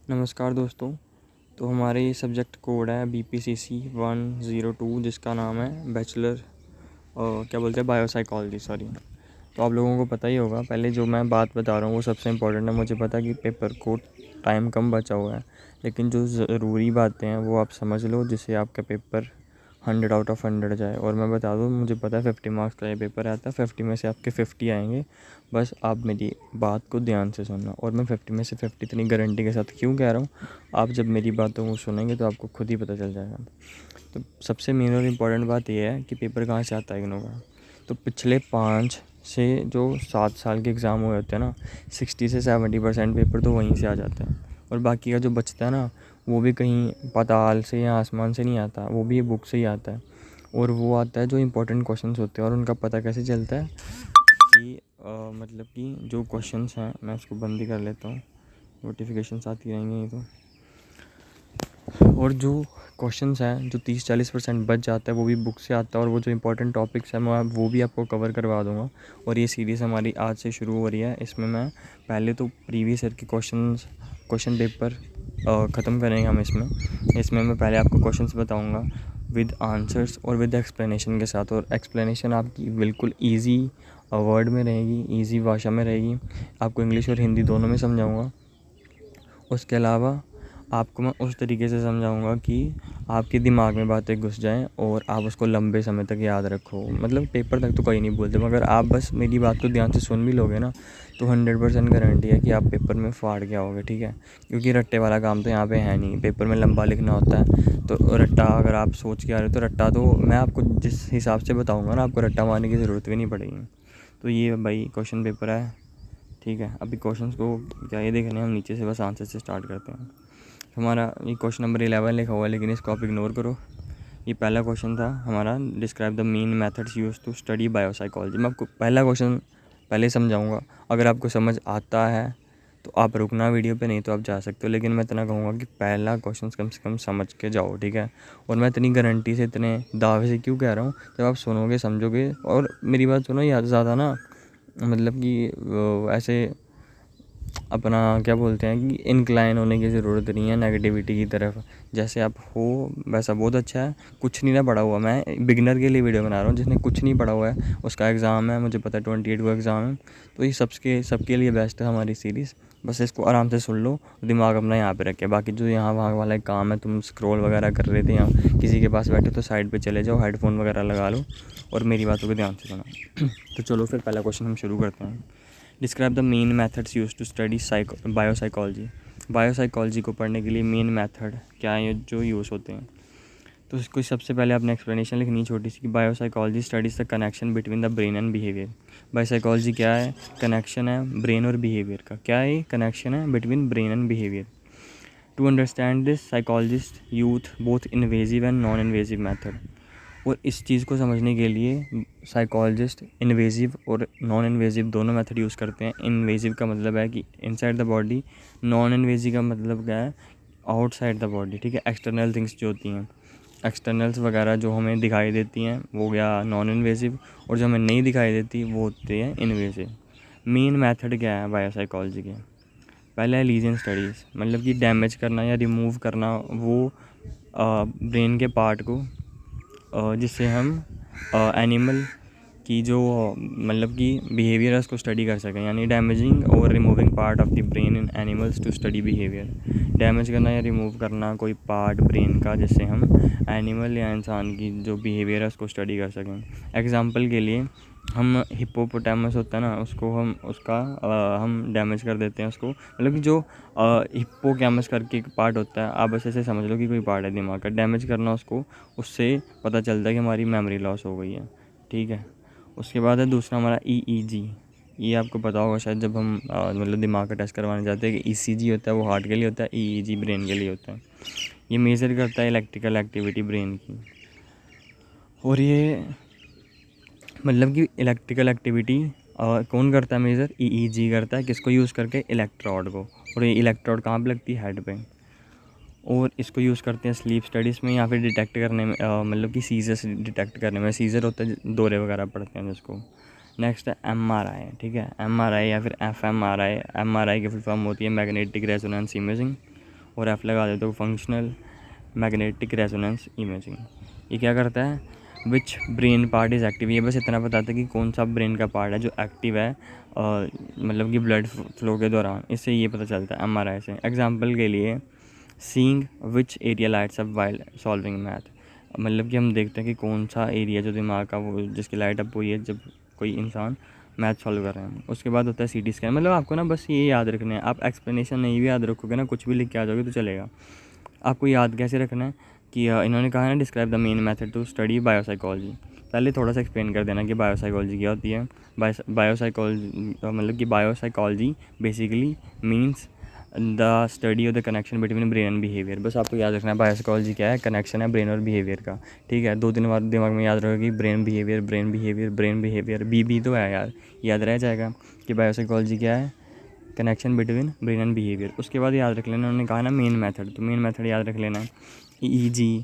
नमस्कार दोस्तों। तो हमारे सब्जेक्ट कोड है BPCC 102 जिसका नाम है बैचलर क्या बोलते हैं बायोसाइकोलॉजी सॉरी। तो आप लोगों को पता ही होगा, पहले जो मैं बात बता रहा हूँ वो सबसे इम्पोर्टेंट है। मुझे पता है कि पेपर को टाइम कम बचा हुआ है, लेकिन जो ज़रूरी बातें हैं वो आप समझ लो जिससे आपका पेपर 100 आउट ऑफ 100 जाए। और मैं बता दूँ, मुझे पता है 50 मार्क्स का ये पेपर आता है, 50 में से आपके 50 आएंगे। बस आप मेरी बात को ध्यान से सुनना। और मैं 50 में से 50 इतनी गारंटी के साथ क्यों कह रहा हूँ, आप जब मेरी बातों को सुनेंगे तो आपको खुद ही पता चल जाएगा। तो सबसे मेन और इम्पॉर्टेंट बात यह है कि पेपर कहाँ से आता है इग्नू का। तो पिछले 5 से जो 7 साल के एग्ज़ाम हुए होते हैं ना, 60 से 70% पेपर तो वहीं से आ जाते हैं। और बाकी का जो बचता है ना, वो भी कहीं पाताल से या आसमान से नहीं आता, वो भी बुक से ही आता है। और वो आता है जो इंपॉर्टेंट क्वेश्चंस होते हैं। और उनका पता कैसे चलता है कि मतलब कि जो क्वेश्चंस हैं, मैं उसको बंद ही कर लेता हूँ, नोटिफिकेशंस आती रहेंगी नहीं तो। और जो क्वेश्चंस हैं जो 30-40% बच जाता है वो भी बुक से आता है। और वो जो इंपॉर्टेंट टॉपिक्स हैं मैं वो भी आपको कवर करवा दूंगा। और ये सीरीज़ हमारी आज से शुरू हो रही है। इसमें मैं पहले तो प्रीवियस ईयर के क्वेश्चन पेपर ख़त्म करेंगे हम इसमें मैं पहले आपको क्वेश्चंस बताऊंगा विद आंसर्स और विद एक्सप्लेनेशन के साथ। और एक्सप्लेनेशन आपकी बिल्कुल ईजी वर्ड में रहेगी, ईजी भाषा में रहेगी। आपको इंग्लिश और हिंदी दोनों में समझाऊँगा। उसके अलावा आपको मैं उस तरीके से समझाऊंगा कि आपके दिमाग में बातें घुस जाएं और आप उसको लंबे समय तक याद रखो। मतलब पेपर तक तो कहीं नहीं बोलते, मगर आप बस मेरी बात को ध्यान से सुन भी लोगे ना, तो 100% गारंटी है कि आप पेपर में फाड़ के आओगे, ठीक है। क्योंकि रट्टे वाला काम तो यहाँ पे है नहीं, पेपर में लंबा लिखना होता है। तो रट्टा अगर आप सोच के आ रहे हो तो रट्टा तो मैं आपको जिस हिसाब से बताऊँगा ना, आपको रट्टा मारने की ज़रूरत भी नहीं पड़ेगी। तो ये भाई क्वेश्चन पेपर है, ठीक है। अभी क्वेश्चंस को क्या ये देखने हम नीचे से बस आंसर से स्टार्ट करते हैं। हमारा ये क्वेश्चन नंबर 11 लिखा हुआ है, लेकिन इसको आप इग्नोर करो। ये पहला क्वेश्चन था हमारा, describe the main methods use to study biopsychology. मैं आपको पहला क्वेश्चन पहले समझाऊंगा। अगर आपको समझ आता है तो आप रुकना वीडियो पे, नहीं तो आप जा सकते हो। लेकिन मैं इतना कहूँगा कि पहला क्वेश्चन कम से कम समझ के जाओ, ठीक है। और मैं इतनी गारंटी से इतने दावे से क्यों कह रहा हूँ, जब आप सुनोगे समझोगे। और मेरी बात सुनो, यार ज़्यादा ना मतलब कि ऐसे अपना क्या बोलते हैं कि इनक्लाइन होने की ज़रूरत नहीं है नेगेटिविटी की तरफ। जैसे आप हो वैसा बहुत अच्छा है। कुछ नहीं ना पढ़ा हुआ, मैं बिगिनर के लिए वीडियो बना रहा हूँ। जिसने कुछ नहीं पढ़ा हुआ है उसका एग्ज़ाम है, मुझे पता है 28 को एग्ज़ाम है। तो ये सबके लिए बेस्ट है हमारी सीरीज़। बस इसको आराम से सुन लो, दिमाग अपना यहाँ पे रखे। बाकी जो यहाँ वहाँ वाला काम है, तुम स्क्रॉल वगैरह कर रहे थे या किसी के पास बैठे तो साइड पे चले जाओ, हेडफोन वगैरह लगा लो और मेरी बातों को ध्यान से सुनो। तो चलो फिर पहला क्वेश्चन हम शुरू करते हैं। Describe the main methods use to study biopsychology. Biopsychology को पढ़ने के लिए मेन मेथड क्या है जो यूज़ होते हैं। तो इसको सबसे पहले आपने एक्सप्लेनेशन लिखनी छोटी सी कि biopsychology studies the connection between the brain and behaviour. Biopsychology क्या है? कनेक्शन है ब्रेन और बिहेवियर का। क्या है? कनेक्शन है between brain and behaviour. To understand this psychologist use both invasive and non invasive method. और इस चीज़ को समझने के लिए साइकोलॉजिस्ट इन्वेजिव और नॉन इन्वेजिव दोनों मेथड यूज़ करते हैं। इन्वेजिव का मतलब है कि inside the body, non invasive का मतलब क्या है? आउटसाइड द बॉडी, ठीक है। एक्सटर्नल थिंग्स जो होती हैं, एक्सटर्नल्स वगैरह जो हमें दिखाई देती हैं वो गया नॉन इन्वेजिव, और जो हमें नहीं दिखाई देती वो होती है इन्वेजिव। मेन मेथड क्या है बायोसाइकोलॉजी के? पहला है लीजन स्टडीज़, मतलब कि डैमेज करना या रिमूव करना वो ब्रेन के पार्ट को, जिससे हम एनिमल की जो मतलब कि बिहेवियर है उसको स्टडी कर सकें। यानी डैमेजिंग और removing part of the brain in animals to study behaviour. Damage करना या रिमूव करना कोई पार्ट ब्रेन का, जिससे हम एनिमल या इंसान की जो बिहेवियर है उसको स्टडी कर सकें। एग्जांपल के लिए हम हिप्पोपोटामस होता है ना, उसको हम डैमेज कर देते हैं उसको। मतलब कि जो हिप्पोकैम्पस करके एक पार्ट होता है, आप बस ऐसे समझ लो कि कोई पार्ट है दिमाग का, डैमेज करना उसको, उससे पता चलता है कि हमारी मेमोरी लॉस हो गई है, ठीक है। उसके बाद है दूसरा हमारा EEG। ये आपको पता होगा शायद, जब हम मतलब दिमाग का टेस्ट करवाने जाते हैं कि ECG होता है वो हार्ट के लिए होता है, EEG ब्रेन के लिए होता है। ये मेज़र करता है इलेक्ट्रिकल एक्टिविटी ब्रेन की। और ये मतलब कि इलेक्ट्रिकल एक्टिविटी कौन करता है मेज़र? EEG करता है। किसको यूज़ करके? इलेक्ट्रोड को। और ये इलेक्ट्रोड कहाँ पे लगती है? हेड पे। और इसको यूज़ करते हैं स्लीप स्टडीज़ में, या फिर डिटेक्ट करने में, मतलब कि सीजर्स डिटेक्ट करने में। सीजर होता है दौरे वगैरह पड़ते हैं जिसको। नेक्स्ट है MRI, ठीक है। MRI या फिर FMRI। MRI की फुल फॉर्म होती है मैग्नेटिक रेजोनेंस इमेजिंग। और F लगा देते हो फंक्शनल मैग्नेटिक रेजोनेंस इमेजिंग। ये क्या करता है, विच ब्रेन पार्ट इज़ एक्टिव, ये बस इतना बताता है कि कौन सा ब्रेन का पार्ट है जो एक्टिव है मतलब कि ब्लड फ्लो के दौरान, इससे ये पता चलता है MRI से। एग्जांपल के लिए seeing which area lights up while solving math, मतलब कि हम देखते हैं कि कौन सा एरिया जो दिमाग का वो जिसकी लाइट अप हुई है जब कोई इंसान मैथ सॉल्व कर रहे हैं। उसके बाद होता है CT स्कैन। मतलब आपको ना बस ये याद रखना है, आप एक्सप्लेनेशन नहीं भी याद रखोगे ना, कुछ भी लिख के आ जाओगे तो चलेगा। आपको याद कैसे रखना है कि इन्होंने कहा है ना describe the main method to study biopsychology. पहले थोड़ा सा एक्सप्लेन कर देना कि बायोसाइकोलॉजी क्या होती है। बायोसाइकोलॉजी मतलब कि biopsychology basically means the study of the connection between brain and behaviour. बस आपको याद रखना है बायोसाइकोलॉजी क्या है, कनेक्शन है ब्रेन और बिहेवियर का। ठीक है, 2-3 बार दिमाग में याद रखोगे कि brain behaviour brain behaviour brain behaviour, B तो है यार, याद रह जाएगा कि बायोसाइकोलॉजी क्या है, connection between brain and behaviour. उसके बाद याद रख लेना, उन्होंने कहा ना मेन मेथड, तो मेन मेथड याद रख लेना है EEG।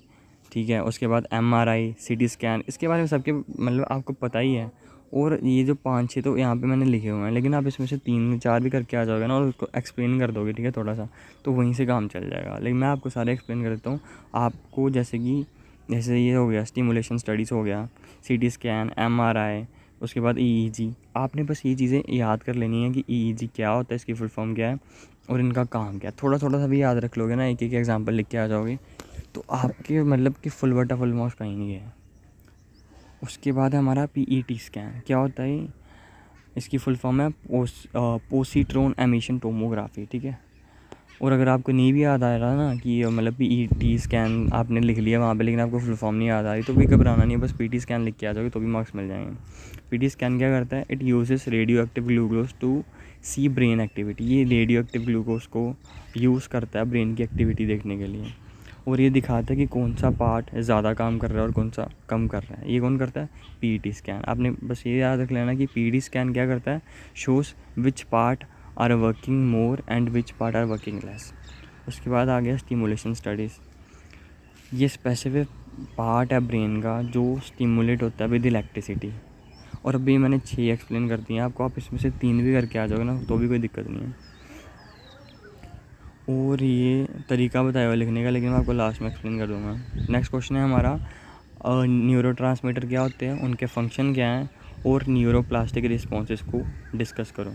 ठीक है, उसके बाद MRI CT स्कैन, इसके बारे में सबके मतलब आपको पता ही है। और ये जो 5-6 तो यहाँ पे मैंने लिखे हुए हैं, लेकिन आप इसमें से 3-4 भी करके आ जाओगे ना और उसको एक्सप्लेन कर दोगे, ठीक है, थोड़ा सा, तो वहीं से काम चल जाएगा। लेकिन मैं आपको सारे एक्सप्लेन कर देता हूँ आपको, जैसे ये हो गया स्टिमुलेशन स्टडीज़ हो गया, CT स्कैन, MRI, उसके बाद EEG। आपने बस ये चीज़ें याद कर लेनी है कि EEG क्या होता है, इसकी फुल फॉर्म क्या है और इनका काम क्या है। थोड़ा थोड़ा सा भी याद रख लोगे ना, एक एक एग्जांपल लिख के आ जाओगे तो आपके मतलब कि फुल बटा फुल मार्क्स कहीं नहीं है। उसके बाद हमारा PET स्कैन क्या होता है, इसकी फुल फॉर्म है पोसिट्रॉन एमिशन टोमोग्राफी। ठीक है, और अगर आपको नहीं भी याद आ रहा ना कि मतलब PET स्कैन आपने लिख लिया वहाँ पे, लेकिन आपको फुल फॉर्म नहीं याद आ रही, तो भी घबराना नहीं है, बस PT स्कैन लिख के आ जाओगे तो भी मार्क्स मिल जाएंगे। PT स्कैन क्या करता है, it uses radio active glucose to see brain activity. ये रेडियो एक्टिव ग्लूकोज को यूज़ करता है ब्रेन की एक्टिविटी देखने के लिए, और ये दिखाता है कि कौन सा पार्ट ज़्यादा काम कर रहा है और कौन सा कम कर रहा है। ये कौन करता है, PET स्कैन। आपने बस ये याद रख लेना कि PET स्कैन क्या करता है, shows which part are working more and which part are working less. उसके बाद आ गया स्टिमुलेशन स्टडीज़। ये स्पेसिफिक पार्ट है ब्रेन का जो स्टिमुलेट होता है विद इलेक्ट्रिसिटी। और अभी मैंने 6 एक्सप्लेन कर दिए आपको, आप इसमें से 3 भी करके आ जाओगे ना तो भी कोई दिक्कत नहीं है। और ये तरीका बताया हुआ लिखने का, लेकिन मैं आपको लास्ट में एक्सप्लेन कर दूँगा। नेक्स्ट क्वेश्चन है हमारा न्यूरोट्रांसमीटर क्या होते हैं, उनके फंक्शन क्या हैं, और न्यूरोप्लास्टिक रिस्पॉन्सेस को डिस्कस करो।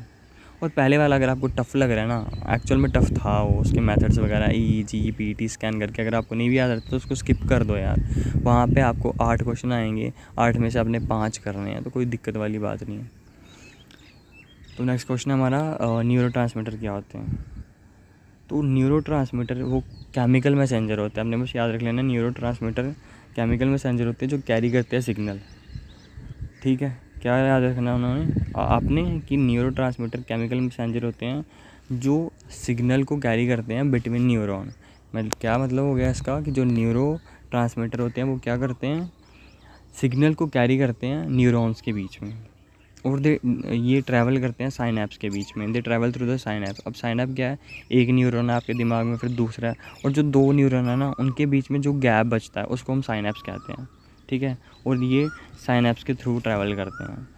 और पहले वाला अगर आपको टफ़ लग रहा है ना, एक्चुअल में टफ़ था वो, उसके मेथड्स वगैरह EEG PET स्कैन करके अगर आपको नहीं भी याद रहता तो उसको स्किप कर दो यार। वहाँ पे आपको 8 क्वेश्चन आएंगे, 8 में से आपने 5 करने हैं, तो कोई दिक्कत वाली बात नहीं है। तो नेक्स्ट क्वेश्चन है हमारा न्यूरोट्रांसमीटर क्या होते हैं। तो न्यूरोट्रांसमीटर वो केमिकल मैसेंजर होता है, आपने बस याद रख लेना न्यूरोट्रांसमीटर केमिकल मैसेंजर होते हैं जो कैरी करते हैं सिग्नल। ठीक है, क्या याद रखना उन्होंने आपने कि न्यूरोट्रांसमीटर केमिकल मैसेंजर होते हैं जो सिग्नल को कैरी करते हैं बिटवीन न्यूरॉन। मतलब क्या मतलब हो गया इसका कि जो न्यूरोट्रांसमीटर होते हैं वो क्या करते हैं, सिग्नल को कैरी करते हैं न्यूरॉन्स के बीच में, और ये ट्रैवल करते हैं साइनैप्स के बीच में। दे ट्रैवल थ्रू द साइनैप्स। अब साइनैप क्या है, एक न्यूरॉन है आपके दिमाग में, फिर दूसरा है, और जो 2 न्यूरॉन है ना उनके बीच में जो गैप बचता है उसको हम साइनैप्स कहते हैं। ठीक है, और ये साइनैप्स के थ्रू ट्रैवल करते हैं।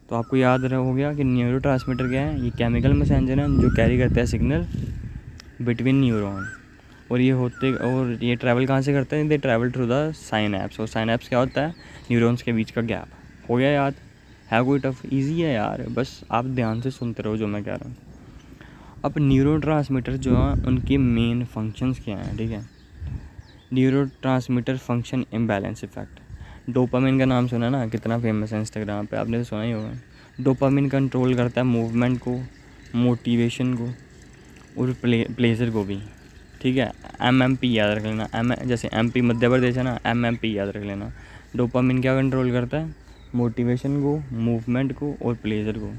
तो आपको याद हो गया कि न्यूरोट्रांसमीटर क्या है, ये केमिकल मैसेंजर हैं जो कैरी करते हैं सिग्नल बिटवीन न्यूरॉन, और ये ट्रैवल कहाँ से करते हैं, दे ट्रैवल थ्रू द साइनैप्स। और साइनैप्स क्या होता है, न्यूरॉन्स के बीच का गैप। हो गया याद, है कोई टफ, इजी है यार, बस आप ध्यान से सुनते रहो जो मैं कह रहा हूँ। अब न्यूरोट्रांसमीटर जो हैं उनके मेन फंक्शंस क्या हैं। ठीक है, neurotransmitter function imbalance effect. Dopamine का नाम सुना ना, कितना फेमस है इंस्टाग्राम पे, आपने तो सुना ही होगा। डोपामिन कंट्रोल करता है मूवमेंट को, मोटिवेशन को और प्लेजर को भी। ठीक है, MMP याद रख लेना, जैसे MP मध्य प्रदेश है ना, MMP याद रख लेना। डोपामिन क्या कंट्रोल करता है, मोटिवेशन को, मूवमेंट को और प्लेजर को।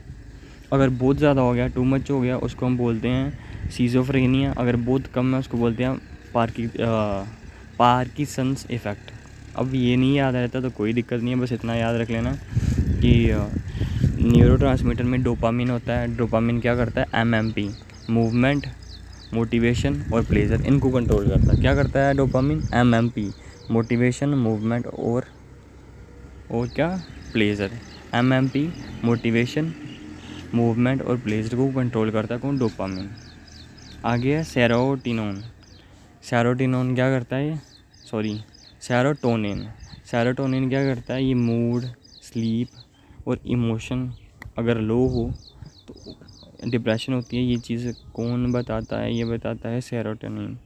अगर बहुत ज़्यादा हो गया, टू मच हो गया, उसको हम बोलते हैं सीज़ोफ्रेनिया। अगर बहुत कम है उसको बोलते हैं पार्किंसंस इफ़ेक्ट। अब ये नहीं याद रहता तो कोई दिक्कत नहीं है, बस इतना याद रख लेना कि न्यूरोट्रांसमीटर में डोपामिन होता है। डोपामिन क्या करता है, MMP मूवमेंट, मोटिवेशन और प्लेजर, इनको कंट्रोल करता है। क्या करता है डोपामिन, MMP मोटिवेशन, मूवमेंट और क्या, प्लेजर। MMP मोटिवेशन, मूवमेंट और प्लेजर को कंट्रोल करता है कौन, डोपामिन। आगे है सेरोटिनोन। सेरोटोनिन क्या करता है, सेरोटोनिन क्या करता है, ये मूड, स्लीप और इमोशन अगर लो हो तो डिप्रेशन होती है। ये चीज़ कौन बताता है, ये बताता है सेरोटोनिन।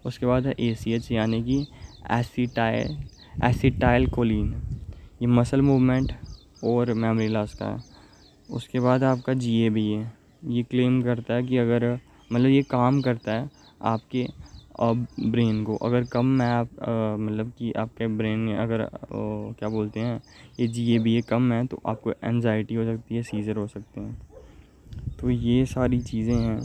उसके बाद है ACH यानी कि एसिटाइल कोलिन, ये मसल मूवमेंट और मेमोरी लॉस का है। उसके बाद आपका GABA है, ये क्लेम करता है कि अगर मतलब ये काम करता है आपके ब्रेन को, अगर कम है आप मतलब कि आपके ब्रेन में अगर क्या बोलते हैं ये GABA कम है तो आपको एंजाइटी हो सकती है, सीजर हो सकते हैं। तो ये सारी चीज़ें हैं।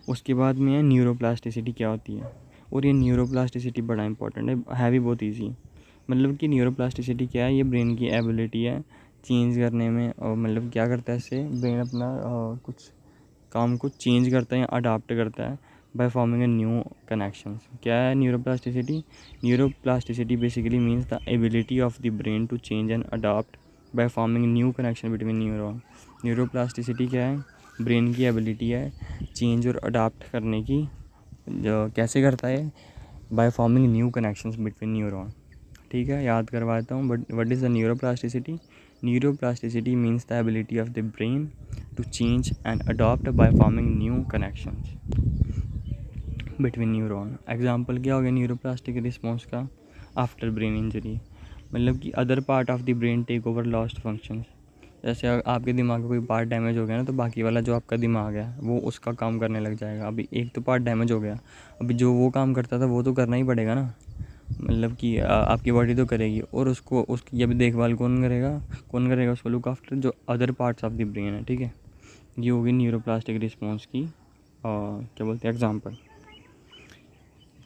उसके बाद में है न्यूरोप्लास्टिसिटी क्या होती है, और ये न्यूरोप्लास्टिसिटी बड़ा इंपॉर्टेंट है भी बहुत ईजी। मतलब कि न्यूरोप्लास्टिसिटी क्या है, ये ब्रेन की एबिलिटी है चेंज करने में, और मतलब क्या करता है इससे ब्रेन अपना कुछ काम को चेंज करता है या अडाप्ट करता है by forming a new connections. क्या है neuroplasticity? Neuroplasticity basically means the ability of the brain to change and adapt by forming new connection between neuron. Neuroplasticity क्या है? ब्रेन की एबिलिटी है चेंज और अडाप्ट करने की। कैसे करता है? By forming new connections between neuron. ठीक है, याद करवा देता हूँ। But what is the neuroplasticity? Neuroplasticity means the ability of the brain to change and adapt by forming new connections between neuron. Example क्या हो गया न्यूरोप्लास्टिक रिस्पॉन्स का? आफ्टर ब्रेन इंजरी, मतलब कि other part of the brain take over lost functions. जैसे आपके दिमाग का कोई पार्ट डैमेज हो गया ना, तो बाकी वाला जो आपका दिमाग है वो उसका काम करने लग जाएगा। अभी एक तो पार्ट डैमेज हो गया, अभी जो वो काम करता था वो तो करना ही पड़ेगा ना, मतलब कि आपकी बॉडी तो करेगी, और उसको उसकी जब देखभाल कौन करेगा उसको लुक आफ्टर, जो other parts of the brain है। ठीक है, ये होगी न्यूरोप्लास्टिक रिस्पॉन्स की क्या बोलते हैं एग्जांपल।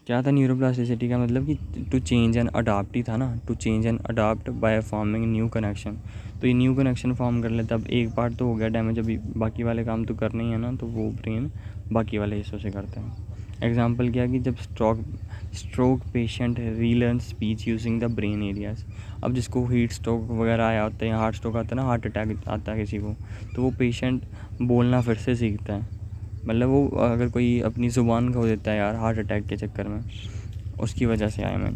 क्या था न्यूरोप्लास्टिसिटी का मतलब कि टू चेंज एंड अडाप्ट ही था ना, to change and adapt by forming new connection. तो ये न्यू कनेक्शन फॉर्म कर लेता। अब एक पार्ट तो हो गया डैमेज, अभी बाकी वाले काम तो करने ही है ना, तो वो ब्रेन बाकी वाले हिस्सों से करता है। एग्जाम्पल क्या कि जब stroke patient relearn speech using the brain areas. अब जिसको हीट स्ट्रोक वगैरह आया होता है, हार्ट स्ट्रोक आता है ना, हार्ट अटैक आता है किसी को, तो वो पेशेंट बोलना फिर से सीखता है। मतलब वो अगर कोई अपनी ज़ुबान खो देता है यार हार्ट अटैक के चक्कर में, उसकी वजह से आया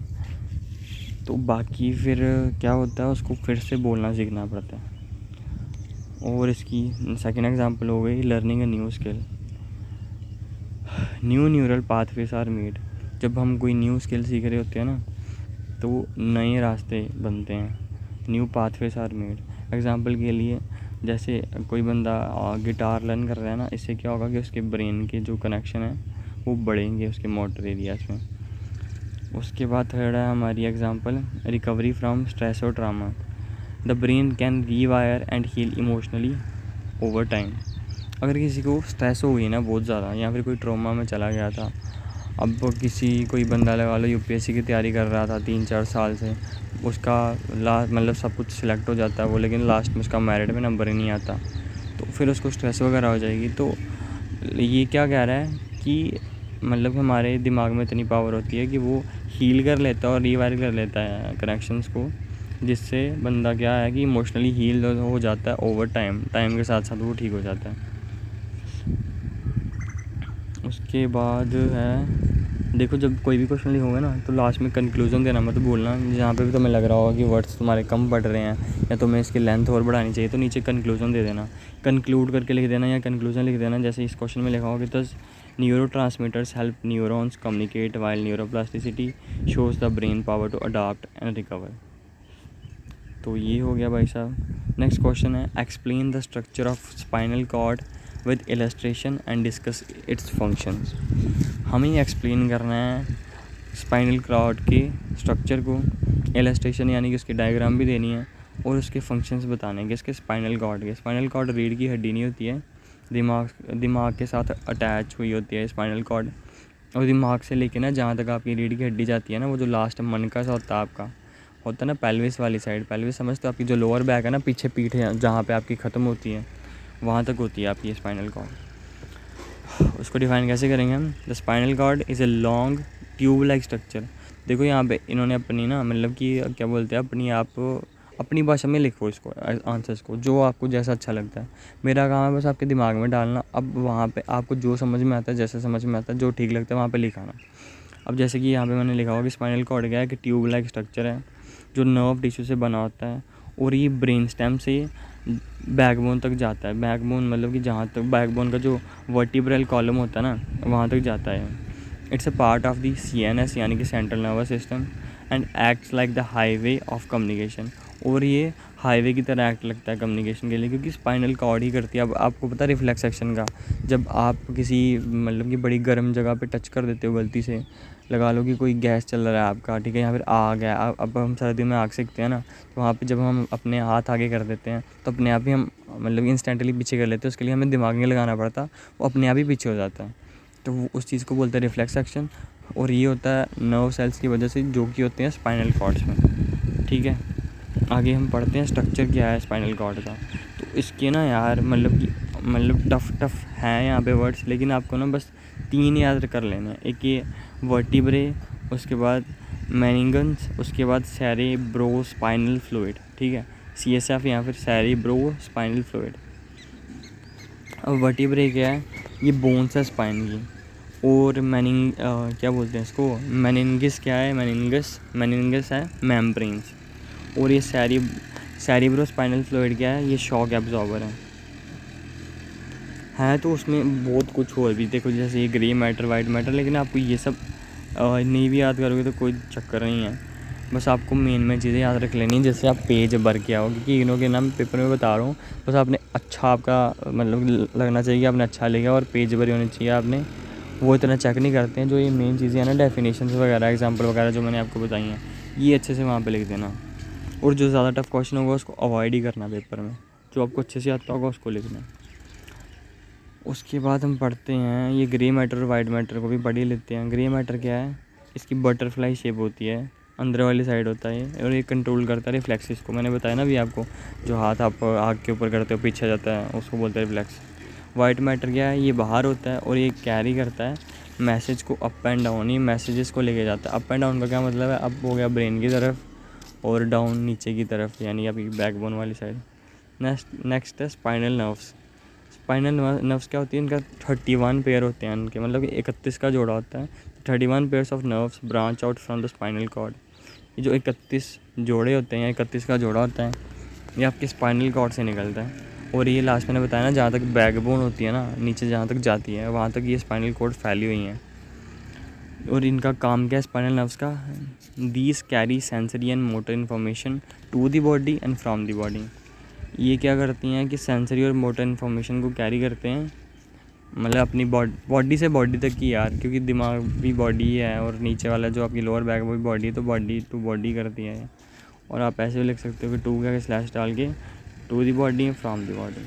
तो बाकी फिर क्या होता है, उसको फिर से बोलना सीखना पड़ता है। और इसकी सेकंड एग्जांपल हो गई learning a new skill. New neural pathways are made. जब हम कोई न्यू स्किल सीख रहे होते हैं ना, तो नए रास्ते बनते हैं, new pathways are made. Example के लिए जैसे कोई बंदा गिटार लर्न कर रहा है ना, इससे क्या होगा कि उसके ब्रेन के जो कनेक्शन है वो बढ़ेंगे उसके मोटर एरियाज में। उसके बाद थर्ड है हमारी एग्जांपल रिकवरी फ्रॉम स्ट्रेस और trauma. The brain can rewire and heal emotionally over time. अगर किसी को स्ट्रेस हो गई ना बहुत ज़्यादा, या फिर कोई ट्रॉमा में चला गया था, अब कोई बंदा लगा लो UPSC की तैयारी कर रहा था 3-4 साल से, उसका लास्ट मतलब सब कुछ सिलेक्ट हो जाता है वो, लेकिन लास्ट में उसका मेरिट में नंबर ही नहीं आता, तो फिर उसको स्ट्रेस वगैरह हो जाएगी। तो ये क्या कह रहा है कि मतलब हमारे दिमाग में इतनी पावर होती है कि वो हील कर लेता है और रीवायर कर लेता है कनेक्शंस को, जिससे बंदा क्या है कि इमोशनली हील हो जाता है ओवर टाइम के साथ साथ वो ठीक हो जाता है। उसके बाद है देखो, जब कोई भी क्वेश्चन लिखोगे ना तो लास्ट में कंक्लूजन देना मत भूलना। जहाँ पे भी तुम्हें लग रहा होगा कि वर्ड्स तुम्हारे कम पढ़ रहे हैं या तुम्हें इसकी लेंथ और बढ़ानी चाहिए, तो नीचे कंक्लूजन दे देना, कंक्लूड करके लिख देना या कंक्लूजन लिख देना। जैसे इस क्वेश्चन में लिखा होगा कि neuro transmitters help neurons communicate while neuroplasticity shows the brain power to adapt and recover. तो ये हो गया भाई साहब। नेक्स्ट क्वेश्चन है explain the structure of spinal cord with illustration and discuss its functions. हमें एक्सप्लेन करना है स्पाइनल कॉर्ड के स्ट्रक्चर को, इलस्ट्रेशन यानी कि उसकी डायग्राम भी देनी है, और उसके फंक्शंस बताने हैं इसके स्पाइनल कॉर्ड के। स्पाइनल कॉर्ड रीढ़ की हड्डी नहीं होती है, दिमाग के साथ अटैच हुई होती है स्पाइनल कॉर्ड, और दिमाग से लेके ना जहाँ तक आपकी रीढ़ की हड्डी जाती है ना, वो जो लास्ट मनका सा होता है आपका, होता है ना पेल्विस वाली साइड, पेल्विस समझते हो, आपकी जो लोअर बैक है ना, पीछे पीठ है जहाँ पे आपकी ख़त्म होती है, वहाँ तक होती है आपकी स्पाइनल कॉर्ड। उसको डिफाइन कैसे करेंगे हम? The spinal cord is a long tube like structure. देखो यहाँ पे इन्होंने अपनी ना मतलब कि क्या बोलते हैं, अपनी भाषा में लिखो इसको आंसर्स को, जो आपको जैसा अच्छा लगता है। मेरा काम है बस आपके दिमाग में डालना। अब वहाँ पे आपको जो समझ में आता है, जैसे समझ में आता है, जो ठीक लगता है वहाँ पे लिखाना। अब जैसे कि यहाँ पे मैंने लिखा हुआ कि स्पाइनल कॉर्ड क्या है कि ट्यूब लाइक स्ट्रक्चर है जो नर्व टिश्यू से बना होता है और ये ब्रेन स्टेम से बैकबोन तक जाता है। बैकबोन मतलब कि जहाँ तक बैकबोन का जो वर्टिब्रल कॉलम होता है ना वहाँ तक जाता है। It's a part of the CNS यानी कि central nervous system and acts like the highway of communication. और ये हाईवे की तरह एक्ट लगता है कम्युनिकेशन के लिए, क्योंकि स्पाइनल कॉर्ड ही करती है। अब आपको पता है रिफ्लेक्स एक्शन का, जब आप किसी मतलब कि बड़ी गर्म जगह पे टच कर देते हो गलती से, लगा लो कि कोई गैस चल रहा है आपका, ठीक है, या फिर आग है। अब हम सर्दी में आग सेकते हैं ना, तो वहाँ पे जब हम अपने हाथ आगे कर देते हैं तो अपने आप ही हम मतलब इंस्टेंटली पीछे कर लेते हैं। उसके लिए हमें दिमाग नहीं लगाना पड़ता, वो अपने आप ही पीछे हो जाता है। तो वो उस चीज़ को बोलते हैं रिफ्लेक्स एक्शन। और ये होता है नर्व सेल्स की वजह से जो कि होते हैं स्पाइनल कॉर्ड्स में, ठीक है। आगे हम पढ़ते हैं स्ट्रक्चर क्या है स्पाइनल कॉर्ड का। तो इसके ना यार मतलब टफ है यहाँ पे वर्ड्स, लेकिन आपको ना बस 3 याद कर लेना है। एक ये वर्टिब्रे, उसके बाद मेनिंगस, उसके बाद सेरेब्रो स्पाइनल फ्लूइड, ठीक है, CSF या फिर सेरेब्रो स्पाइनल फ्लूइड। अब वर्टिब्रे क्या है, ये बोन्स है स्पाइन की। और क्या बोलते हैं इसको, मेनिंगस क्या है, मेनिंगस है मेम्ब्रेन्स। और ये सेरिब्रो स्पाइनल फ्लूइड क्या है, ये शॉक एब्जॉर्बर है। तो उसमें बहुत कुछ और भी देखो, जैसे ये ग्रे मैटर, वाइट मैटर, लेकिन आपको ये सब नहीं भी याद करोगे तो कोई चक्कर नहीं है। बस आपको मेन चीज़ें याद रख लेनी है, जैसे आप पेज भर के आओ, क्योंकि इनों के नाम पेपर में बता रहा हूँ। बस आपने अच्छा आपका मतलब लगना चाहिए कि आपने अच्छा लिखा और पेज भरी होनी चाहिए आपने। वो इतना चेक नहीं करते हैं। जो ये मेन चीज़ें हैं ना, डेफिनेशंस वगैरह, एग्जाम्पल वगैरह जो मैंने आपको बताई हैं, ये अच्छे से वहाँ पे लिख देना। और जो ज़्यादा टफ क्वेश्चन होगा उसको अवॉइड ही करना पेपर में, जो आपको अच्छे से आता होगा उसको लिखना। उसके बाद हम पढ़ते हैं ये ग्रे मैटर और वाइट मैटर को भी पढ़ ही लेते हैं। ग्रे मैटर क्या है, इसकी बटरफ्लाई शेप होती है, अंदर वाली साइड होता है और ये कंट्रोल करता है रिफ्लेक्सिस को। मैंने बताया ना अभी आपको, जो हाथ आप आग के ऊपर करते हो पीछे जाता है उसको बोलते हैं रिफ्लेक्स। वाइट मैटर क्या है, ये बाहर होता है और ये कैरी करता है मैसेज को अप एंड डाउन, ये मैसेजेस को लेके जाता है। अप एंड डाउन का क्या मतलब है, अप हो गया ब्रेन की तरफ और डाउन नीचे की तरफ, यानी आपकी बैकबोन वाली साइड। नेक्स्ट है स्पाइनल नर्व्स। स्पाइनल नर्व्स क्या होती है, इनका 31 पेयर होते हैं इनके, मतलब 31 का जोड़ा होता है। 31 pairs of nerves branch out from the spinal cord. ये जो 31 जोड़े होते हैं, 31 का जोड़ा होता है, ये आपके स्पाइनल कॉर्ड से निकलता है। और ये लास्ट मैंने बताया ना, जहाँ तक बैकबोन होती है ना, नीचे जहाँ तक जाती है वहाँ तक ये स्पाइनल कॉर्ड फैली हुई हैं। और इनका काम क्या है स्पाइनल नर्व्स का, these carry sensory and motor information to the body and from the body. ये क्या करती हैं कि सेंसरी और मोटर इन्फॉर्मेशन को कैरी करते हैं, मतलब अपनी बॉडी से बॉडी तक की यार, क्योंकि दिमाग भी बॉडी है और नीचे वाला जो आपकी लोअर बैक वो भी बॉडी है, तो बॉडी टू बॉडी करती है। और आप ऐसे भी लिख सकते हो कि टू का स्लैश डाल के, to the body from the body.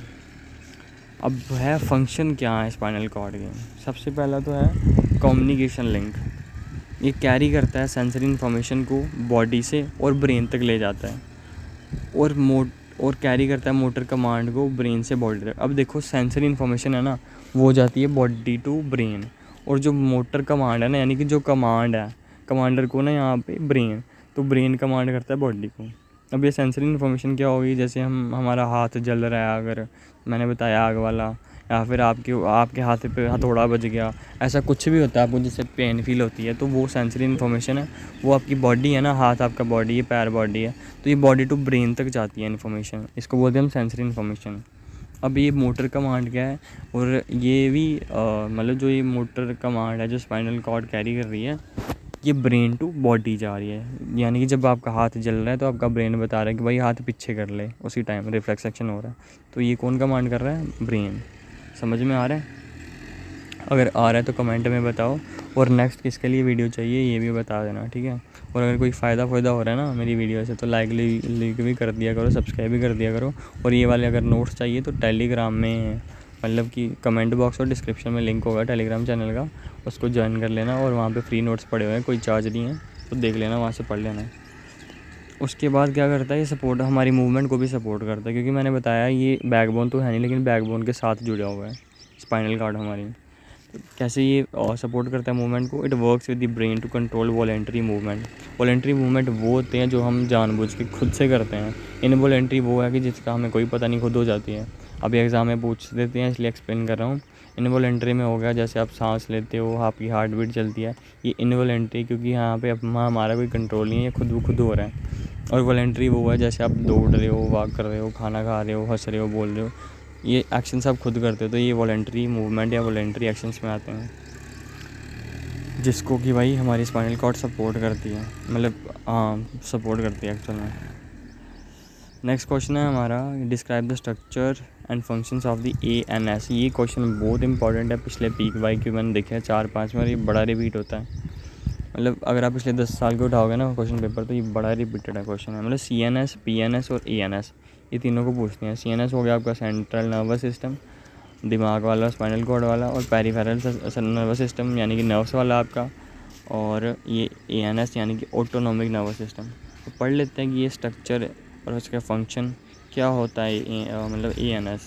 अब है फंक्शन क्या है स्पाइनल कॉर्ड के, सबसे पहला तो है कम्युनिकेशन लिंक। ये कैरी करता है सेंसरी इन्फॉर्मेशन को बॉडी से और ब्रेन तक ले जाता है, और कैरी करता है मोटर कमांड को ब्रेन से बॉडी तक। अब देखो सेंसरी इन्फॉर्मेशन है ना, वो जाती है बॉडी टू ब्रेन, और जो मोटर कमांड है ना, यानी कि जो कमांड है कमांडर को ना यहाँ पे ब्रेन, तो ब्रेन कमांड करता है बॉडी को। अब ये सेंसरी इन्फॉर्मेशन क्या होगी, जैसे हमारा हाथ जल रहा है, अगर मैंने बताया आग वाला, या फिर आपके हाथ पे हथौड़ा बज गया, ऐसा कुछ भी होता है आपको जिससे पेन फील होती है, तो वो सेंसरी इन्फॉर्मेशन है। वो आपकी बॉडी है ना, हाथ आपका बॉडी है, पैर बॉडी है, तो ये बॉडी टू ब्रेन तक जाती है इन्फॉर्मेशन, इसको बोलते हैं हम सेंसरी इन्फॉर्मेशन। अब ये मोटर कमांड क्या है, और ये भी मतलब जो ये मोटर कमांड है जो स्पाइनल कॉर्ड कैरी कर रही है, ये ब्रेन टू बॉडी जा रही है। यानी कि जब आपका हाथ जल रहा है तो आपका ब्रेन बता रहा है कि भाई हाथ पीछे कर ले, उसी टाइम रिफ्लेक्स एक्शन हो रहा है। तो ये कौन कमांड कर रहा है, ब्रेन। समझ में आ रहा है? अगर आ रहा है तो कमेंट में बताओ, और नेक्स्ट किसके लिए वीडियो चाहिए ये भी बता देना, ठीक है। और अगर कोई फ़ायदा हो रहा है ना मेरी वीडियो से, तो लाइक भी कर दिया करो, सब्सक्राइब भी कर दिया करो। और ये वाले अगर नोट्स चाहिए तो टेलीग्राम में, मतलब कि कमेंट बॉक्स और डिस्क्रिप्शन में लिंक होगा टेलीग्राम चैनल का, उसको ज्वाइन कर लेना। और वहाँ पे फ्री नोट्स पड़े हुए हैं, कोई चार्ज नहीं है, तो देख लेना, वहाँ से पढ़ लेना। उसके बाद क्या करता है, ये सपोर्ट हमारी मूवमेंट को भी सपोर्ट करता है, क्योंकि मैंने बताया ये बैकबोन तो है नहीं, लेकिन बैकबोन के साथ जुड़ा हुआ है स्पाइनल कॉर्ड हमारी। कैसे ये सपोर्ट करता है मूवमेंट को, it works with the brain to control voluntary movement. Voluntary movement वो होते हैं जो हम जानबूझ के खुद से करते हैं। इनवॉलेंट्री वो है कि जिसका हमें कोई पता नहीं, खुद हो जाती है। अभी एग्ज़ाम में पूछ देते हैं, इसलिए एक्सप्लेन कर रहा हूँ। इनवॉलेंट्री में हो गया जैसे आप सांस लेते हो, आपकी हार्ट बीट चलती है, ये इनवॉलेंट्री, क्योंकि यहाँ पे हमारा कोई कंट्रोल नहीं है, खुद ब खुद हो रहा है। और वॉलेंट्री वो है जैसे आप दौड़ रहे हो, वॉक कर रहे हो, खाना खा रहे हो, हंस रहे हो, बोल रहे हो, ये एक्शंस आप खुद करते हो, तो ये वॉलेंट्री मूवमेंट या वॉलेंट्री एक्शंस में आते हैं, जिसको कि भाई हमारी स्पाइनल कॉर्ड सपोर्ट करती है, मतलब हाँ सपोर्ट करती है एक्चुअल में। नेक्स्ट क्वेश्चन है हमारा, describe the structure and functions of the ANS। ये क्वेश्चन बहुत इंपॉर्टेंट है, पिछले पीक वाई क्यू मैंने देखा है 4-5 बार, ये बड़ा रिपीट होता है। मतलब अगर आप पिछले 10 साल को उठाओगे ना क्वेश्चन पेपर, तो ये बड़ा रिपीटेड है क्वेश्चन है। मतलब CNS, PNS और ANS, ये तीनों को पूछते हैं। CNS हो गया आपका सेंट्रल नर्वस सिस्टम, दिमाग वाला, स्पाइनल कॉर्ड वाला, और पेरिफेरल नर्वस सिस्टम यानी कि नर्व्स वाला आपका, और ये ANS यानी कि ऑटोनॉमिक नर्वस सिस्टम। तो पढ़ लेते हैं कि ये स्ट्रक्चर और उसका फंक्शन क्या होता है, मतलब ANS।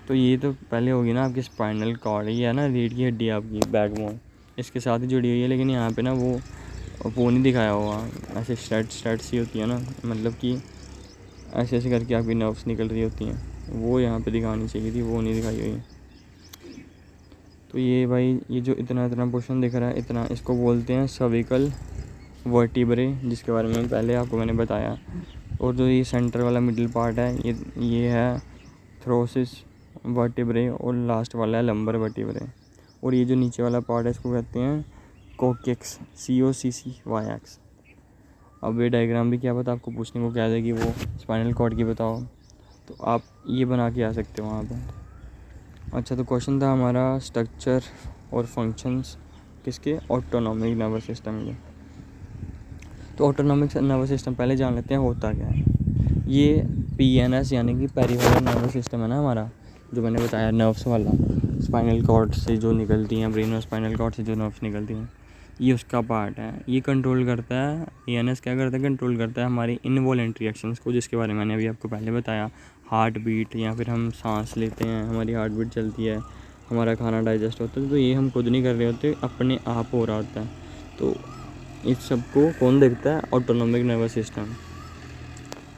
तो ये तो पहले होगी ना आपकी स्पाइनल कॉर्ड, ये है ना रीढ़ की हड्डी आपकी, बैकबोन इसके साथ ही जुड़ी हुई है, लेकिन यहाँ पे ना वो नहीं दिखाया हुआ, ऐसे स्ट्रेट्स ही होती है ना, मतलब कि ऐसे ऐसे करके आपकी नर्व्स निकल रही होती हैं, वो यहाँ पे दिखानी चाहिए थी, वो नहीं दिखाई हुई। तो ये भाई ये जो इतना इतना पोर्शन दिख रहा है, इतना, इसको बोलते हैं सर्विकल वर्टिब्रे, जिसके बारे में पहले आपको मैंने बताया। और जो ये सेंटर वाला मिडिल पार्ट है, ये है थ्रोसिस वर्टिब्रे, और लास्ट वाला है लंबर वर्टिब्रे। और ये जो नीचे वाला पार्ट है इसको कहते हैं कोक्सिक्स, COCCYX। अब ये डायग्राम भी क्या पता आपको पूछने को क्या देगी, वो स्पाइनल कॉर्ड की बताओ, तो आप ये बना के आ सकते हो वहाँ पे। अच्छा, तो क्वेश्चन था हमारा स्ट्रक्चर और फंक्शंस किसके, ऑटोनॉमिक नर्वस सिस्टम के। तो ऑटोनॉमिक नर्वस सिस्टम पहले जान लेते हैं होता क्या है। ये PNS यानी कि पेरिफेरल नर्वस सिस्टम है ना हमारा, जो मैंने बताया नर्व्स वाला, स्पाइनल कॉर्ड से जो निकलती हैं, ब्रेन और स्पाइनल कॉर्ड से जो नर्व्स निकलती हैं, ये उसका पार्ट है। ये कंट्रोल करता है, ANS क्या करता है, कंट्रोल करता है हमारी इनवॉलेंट्री एक्शंस को, जिसके बारे में मैंने अभी आपको पहले बताया। हार्ट बीट, या फिर हम सांस लेते हैं, हमारी हार्ट बीट चलती है, हमारा खाना डाइजेस्ट होता है, तो ये हम खुद नहीं कर रहे होते, अपने आप हो रहा होता है। तो इस सब को कौन देखता है, ऑटोनॉमिक नर्वस सिस्टम।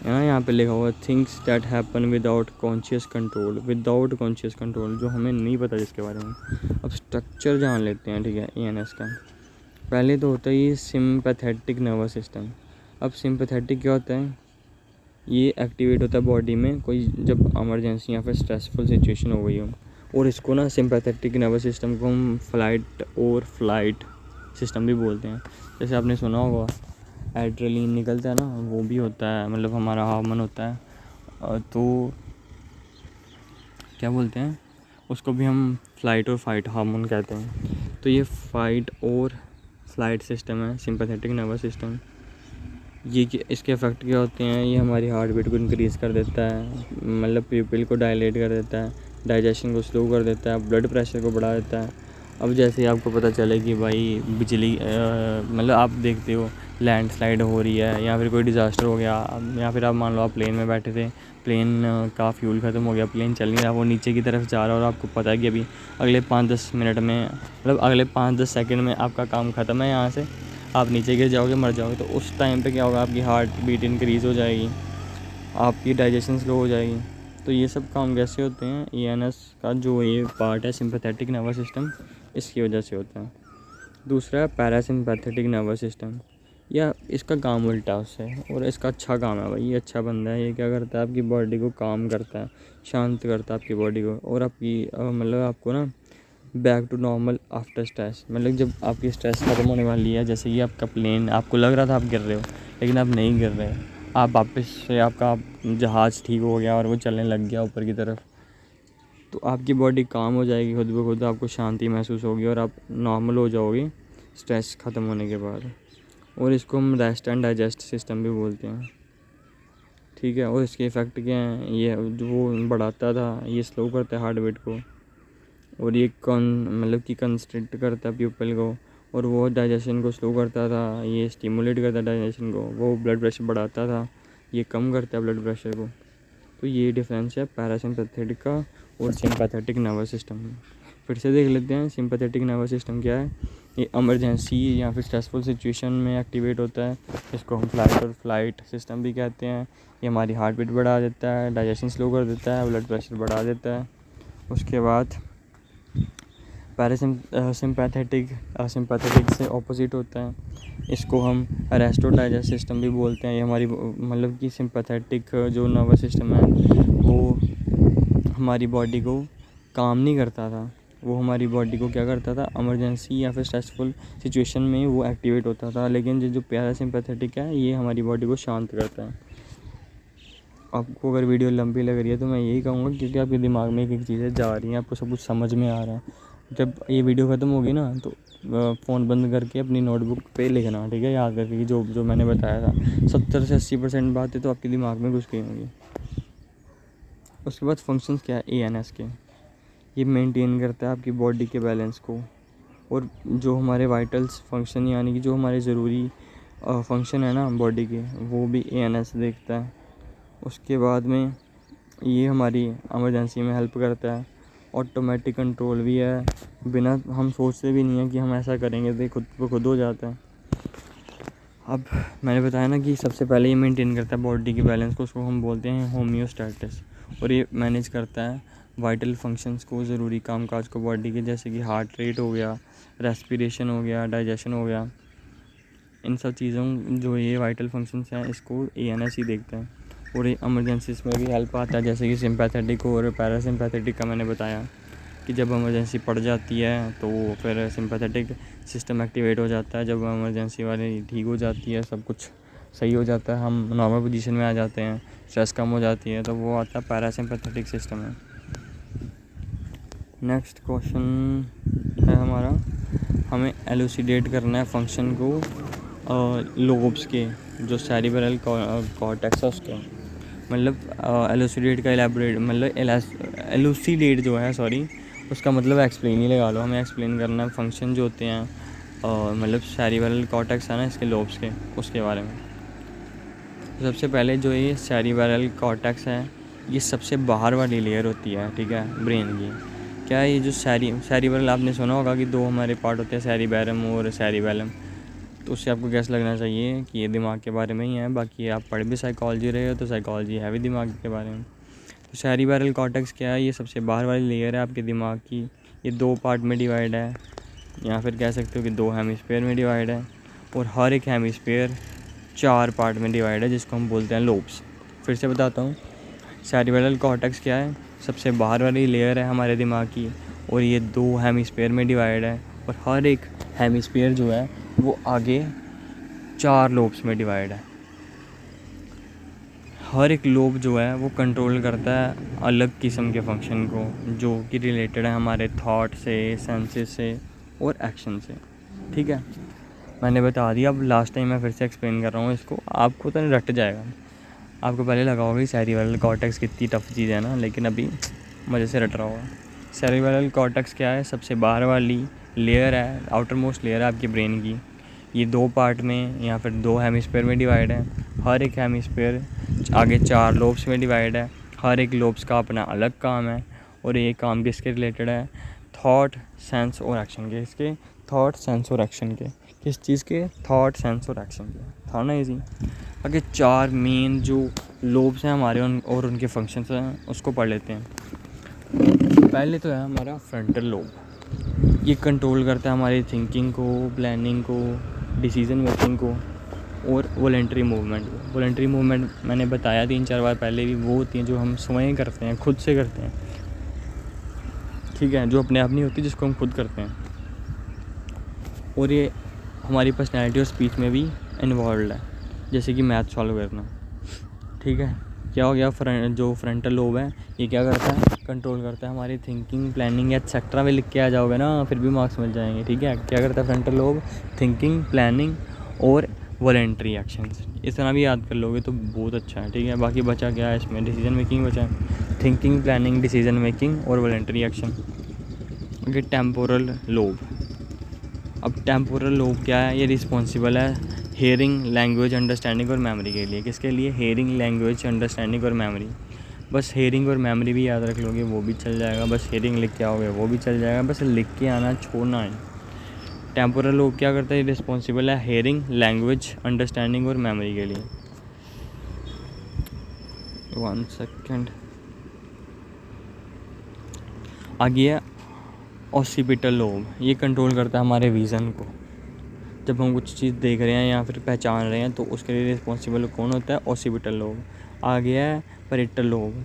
यहाँ पे लिखा हुआ things that happen without conscious control, without conscious control, जो हमें नहीं पता जिसके बारे में। अब स्ट्रक्चर जान लेते हैं, ठीक है, ANS का। पहले तो होता है ये सिंपैथेटिक नर्वस सिस्टम। अब सिंपैथेटिक क्या होता है, ये एक्टिवेट होता है बॉडी में कोई जब इमरजेंसी या फिर स्ट्रेसफुल सिचुएशन हो गई हो। और इसको ना सिंपैथेटिक नर्वस सिस्टम को हम फ्लाइट सिस्टम भी बोलते हैं। जैसे आपने सुना होगा एड्रेनलिन निकलता है ना, वो भी होता है, मतलब हमारा हार्मोन होता है, तो क्या बोलते हैं उसको भी हम फ्लाइट और फाइट हार्मोन कहते हैं। तो ये फाइट और फ्लाइट सिस्टम है सिंपैथेटिक नर्वस सिस्टम। ये इसके इफ़ेक्ट क्या होते हैं, ये हमारी हार्ट बीट को इंक्रीज़ कर देता है, मतलब प्यूपिल को डायलेट कर देता है, डाइजेशन को स्लो कर देता है, ब्लड प्रेशर को बढ़ा देता है। अब जैसे ही आपको पता चले कि भाई बिजली, मतलब आप देखते हो लैंडस्लाइड हो रही है, या फिर कोई डिज़ास्टर हो गया, या फिर आप मान लो आप प्लेन में बैठे थे, प्लेन का फ्यूल ख़त्म हो गया, प्लेन चल नहीं रहा, वो नीचे की तरफ जा रहा है, और आपको पता है कि अभी अगले 5-10 मिनट में, मतलब अगले 5-10 सेकंड में आपका काम ख़त्म है, यहाँ से आप नीचे गिर जाओगे, मर जाओगे। तो उस टाइम पे क्या होगा, आपकी हार्ट बीट इंक्रीज़ हो जाएगी, आपकी डाइजेशन स्लो हो जाएगी। तो ये सब काम कैसे होते हैं, ANS का जो ये पार्ट है सिंपैथेटिक नर्वस सिस्टम, इसकी वजह से होता है। दूसरा है पैरासिम्पैथेटिक नर्वस सिस्टम, या इसका काम उल्टा है उससे, और इसका अच्छा काम है भाई, ये अच्छा बंदा है। ये क्या करता है, आपकी बॉडी को काम करता है, शांत करता है आपकी बॉडी को, और आपकी मतलब आपको ना back to normal after stress, मतलब जब आपकी स्ट्रेस खत्म होने वाली है, जैसे कि आपका प्लेन, आपको लग रहा था आप गिर रहे हो, लेकिन आप नहीं गिर रहे, आप वापस से आपका जहाज़ ठीक हो गया और वो चलने लग गया ऊपर की तरफ, तो आपकी बॉडी काम हो जाएगी खुद ब खुद, आपको शांति महसूस होगी और आप नॉर्मल हो जाओगे स्ट्रेस ख़त्म होने के बाद। और इसको हम रेस्ट एंड डाइजेस्ट सिस्टम भी बोलते हैं, ठीक है। और इसके इफ़ेक्ट क्या हैं, ये जो वो बढ़ाता था, ये स्लो करता है हार्ट बीट को, और ये मतलब कि कंस्ट्रिक्ट करता है प्यूपल को, और वो डाइजेशन को स्लो करता था, ये स्टिमुलेट करता है डाइजेशन को, वो ब्लड प्रेशर बढ़ाता था, ये कम करता है ब्लड प्रेशर को। तो ये डिफरेंस है पैरासिम्पैथेटिक का और सिंपैथेटिक नर्वस सिस्टम में। फिर से देख लेते हैं सिंपैथेटिक नर्वस सिस्टम क्या है। ये इमरजेंसी या फिर स्ट्रेसफुल सिचुएशन में एक्टिवेट होता है, इसको हम फ्लाइट सिस्टम भी कहते हैं। ये हमारी हार्ट बीट बढ़ा देता है, डाइजेशन स्लो कर देता है, ब्लड प्रेशर बढ़ा देता है। उसके बाद सिंपैथेटिक सिंपैथेटिक से ऑपोजिट होता है। इसको हम रेस्ट और डाइजेस्ट सिस्टम भी बोलते हैं। ये हमारी मतलब कि सिंपैथेटिक जो नर्वस सिस्टम है वो हमारी बॉडी को काम नहीं करता था, वो हमारी बॉडी को क्या करता था, इमरजेंसी या फिर स्ट्रेसफुल सिचुएशन में वो एक्टिवेट होता था। लेकिन जो पैरासिम्पैथेटिक है ये हमारी बॉडी को शांत करता है। आपको अगर वीडियो लंबी लग रही है तो मैं यही कहूँगा क्योंकि आपके दिमाग में एक एक चीज़ें जा रही हैं, आपको सब कुछ समझ में आ रहा है। जब ये वीडियो ख़त्म होगी ना तो फ़ोन बंद करके अपनी नोटबुक पे लिखना, ठीक है, याद करके कि जो जो मैंने बताया था 70 से 80% बातें तो आपके दिमाग में घुस गई होंगी। उसके बाद फंक्शंस क्या है ANS के, ये मेंटेन करता है आपकी बॉडी के बैलेंस को। और जो हमारे वाइटल्स फंक्शन यानी कि जो हमारे ज़रूरी फंक्शन है ना बॉडी के, वो भी ANS देखता है। उसके बाद में ये हमारी इमरजेंसी में हेल्प करता है। ऑटोमेटिक कंट्रोल भी है, बिना हम सोचते भी नहीं है कि हम ऐसा करेंगे तो खुद ब खुद हो जाता है। अब मैंने बताया ना कि सबसे पहले ये मेंटेन करता है बॉडी के बैलेंस को, उसको हम बोलते हैं होम्योस्टैटिस। और ये मैनेज करता है वाइटल फंक्शंस को, ज़रूरी कामकाज को बॉडी के, जैसे कि हार्ट रेट हो गया, रेस्पिरेशन हो गया, डाइजेशन हो गया। इन सब चीज़ों जो ये वाइटल फंक्शंस हैं इसको ANS ही देखते हैं। और इमरजेंसीज में भी हेल्प आता है, जैसे कि सिंपैथेटिक और पैरासिम्पैथेटिक का मैंने बताया कि जब इमरजेंसी पड़ जाती है तो फिर सिंपैथेटिक सिस्टम एक्टिवेट हो जाता है। जब इमरजेंसी वाली ठीक हो जाती है, सब कुछ सही हो जाता है, हम नॉर्मल पोजीशन में आ जाते हैं, स्ट्रेस कम हो जाती है, तो वो आता है पैरासिम्पैथेटिक सिस्टम है। नेक्स्ट क्वेश्चन है हमारा, हमें एलुसिडेट करना है फंक्शन को लोब्स के, जो सेरिब्रल कॉर्टेक्स है उसके। मतलब एलुसिडेट का एलैबोरेट मतलब एलुसिडेट जो है सॉरी उसका मतलब एक्सप्लेन ही लगा लो। हमें एक्सप्लेन करना है फंक्शन जो होते हैं मतलब सेरिब्रल कॉर्टेक्स है ना इसके लोब्स के, उसके बारे में। सबसे पहले जो ये सेरिब्रल कॉर्टेक्स है ये सबसे बाहर वाली लेयर होती है, ठीक है, ब्रेन की। क्या है ये जो सेरिब्रल, आपने सुना होगा कि दो हमारे पार्ट होते हैं, सेरिबैरम और सेरिबैलम। तो उससे आपको कैसा लगना चाहिए कि ये दिमाग के बारे में ही है। बाकी आप पढ़ भी साइकोलॉजी रहे हो तो साइकोलॉजी है भी दिमाग के बारे में। तो सेरिब्रल कॉर्टेक्स क्या है, ये सबसे बाहर वाली लेयर है आपके दिमाग की। ये 2 पार्ट में डिवाइड है, या फिर कह सकते हो कि 2 हेमिस्फीयर में डिवाइड है। और हर एक हेमिस्फीयर 4 पार्ट में डिवाइड है, जिसको हम बोलते हैं लोब्स। फिर से बताता हूँ, सेरिब्रल कॉर्टेक्स क्या है, सबसे बाहर वाली लेयर है हमारे दिमाग की, और ये 2 हेमिस्फीयर में डिवाइड है। और हर एक हेमिस्फीयर जो है वो आगे 4 लोब्स में डिवाइड है। हर एक लोब जो है वो कंट्रोल करता है अलग किस्म के फंक्शन को, जो कि रिलेटेड है हमारे थॉट से, सेंसेस से और एक्शन से, ठीक है। मैंने बता दिया, अब लास्ट टाइम मैं फिर से एक्सप्लेन कर रहा हूँ इसको, आपको तो नहीं रट जाएगा। आपको पहले लगा होगा कि सेरिब्रल कॉर्टेक्स कितनी टफ चीज़ है ना, लेकिन अभी मज़े से रट रहा होगा। सेरिब्रल कॉर्टेक्स क्या है, सबसे बाहर वाली लेयर है, आउटर मोस्ट लेयर है आपकी ब्रेन की। ये 2 पार्ट में या फिर 2 हेमिस्फीयर में डिवाइड है। हर एक हेमिस्फीयर आगे 4 लोब्स में डिवाइड है। हर एक लोब्स का अपना अलग काम है, और ये काम किसके रिलेटेड है, थॉट, सेंस और एक्शन के। इसके थॉट, सेंस और एक्शन के, किस चीज़ के, थॉट, सेंस और एक्शन के, था ना इजी। आगे 4 मेन जो लोब्स हैं हमारे और उनके फंक्शंस हैं उसको पढ़ लेते हैं। पहले तो है हमारा फ्रंटल लोब, ये कंट्रोल करता है हमारी थिंकिंग को, प्लानिंग को, डिसीजन मेकिंग को और वॉलेंटरी मूवमेंट को। वॉलेंटरी मूवमेंट मैंने बताया 3-4 बार पहले भी, वो होती हैं जो हम स्वयं करते हैं, खुद से करते हैं, ठीक है, जो अपने आप नहीं होती, जिसको हम खुद करते हैं। और ये हमारी पर्सनैलिटी और स्पीच में भी इन्वॉल्व है, जैसे कि मैथ सॉल्व करना, ठीक है। क्या हो गया, जो फ्रंटल लोब है ये क्या करता है, कंट्रोल करता है हमारी थिंकिंग, प्लानिंग, एक्सेट्रा में लिख के आ जाओगे ना फिर भी मार्क्स मिल जाएंगे, ठीक है। क्या करता है फ्रंटल लोब, थिंकिंग, प्लानिंग और वॉलेंटरी एक्शंस। इस तरह भी याद कर लोगे तो बहुत अच्छा है, ठीक है। बाकी बचा क्या है इसमें, डिसीजन मेकिंग बचा है, थिंकिंग, प्लानिंग, डिसीजन मेकिंग और voluntary action. Okay, temporal lobe. अब टेम्पोरल लोब क्या है, ये रिस्पॉन्सिबल है हेयरिंग, लैंग्वेज, अंडरस्टैंडिंग और मेमोरी के लिए। किसके लिए, हेयरिंग, लैंग्वेज, अंडरस्टैंडिंग और मेमोरी। बस हेयरिंग और मेमोरी भी याद रख लोगे वो भी चल जाएगा, बस हेयरिंग लिख के आओगे वो भी चल जाएगा, बस लिख के आना, छोड़ना है। टेम्पोरल लोब क्या करता है, रिस्पॉन्सिबल है हेयरिंग, लैंग्वेज, अंडरस्टैंडिंग और मेमोरी के लिए। 1 सेकेंड, आगे है ऑसिपिटल लोब, ये कंट्रोल करता है हमारे विज़न को। जब हम कुछ चीज़ देख रहे हैं या फिर पहचान रहे हैं तो उसके लिए रिस्पॉन्सिबल कौन होता है? Occipital lobe. आ गया है पैरेटल लोब।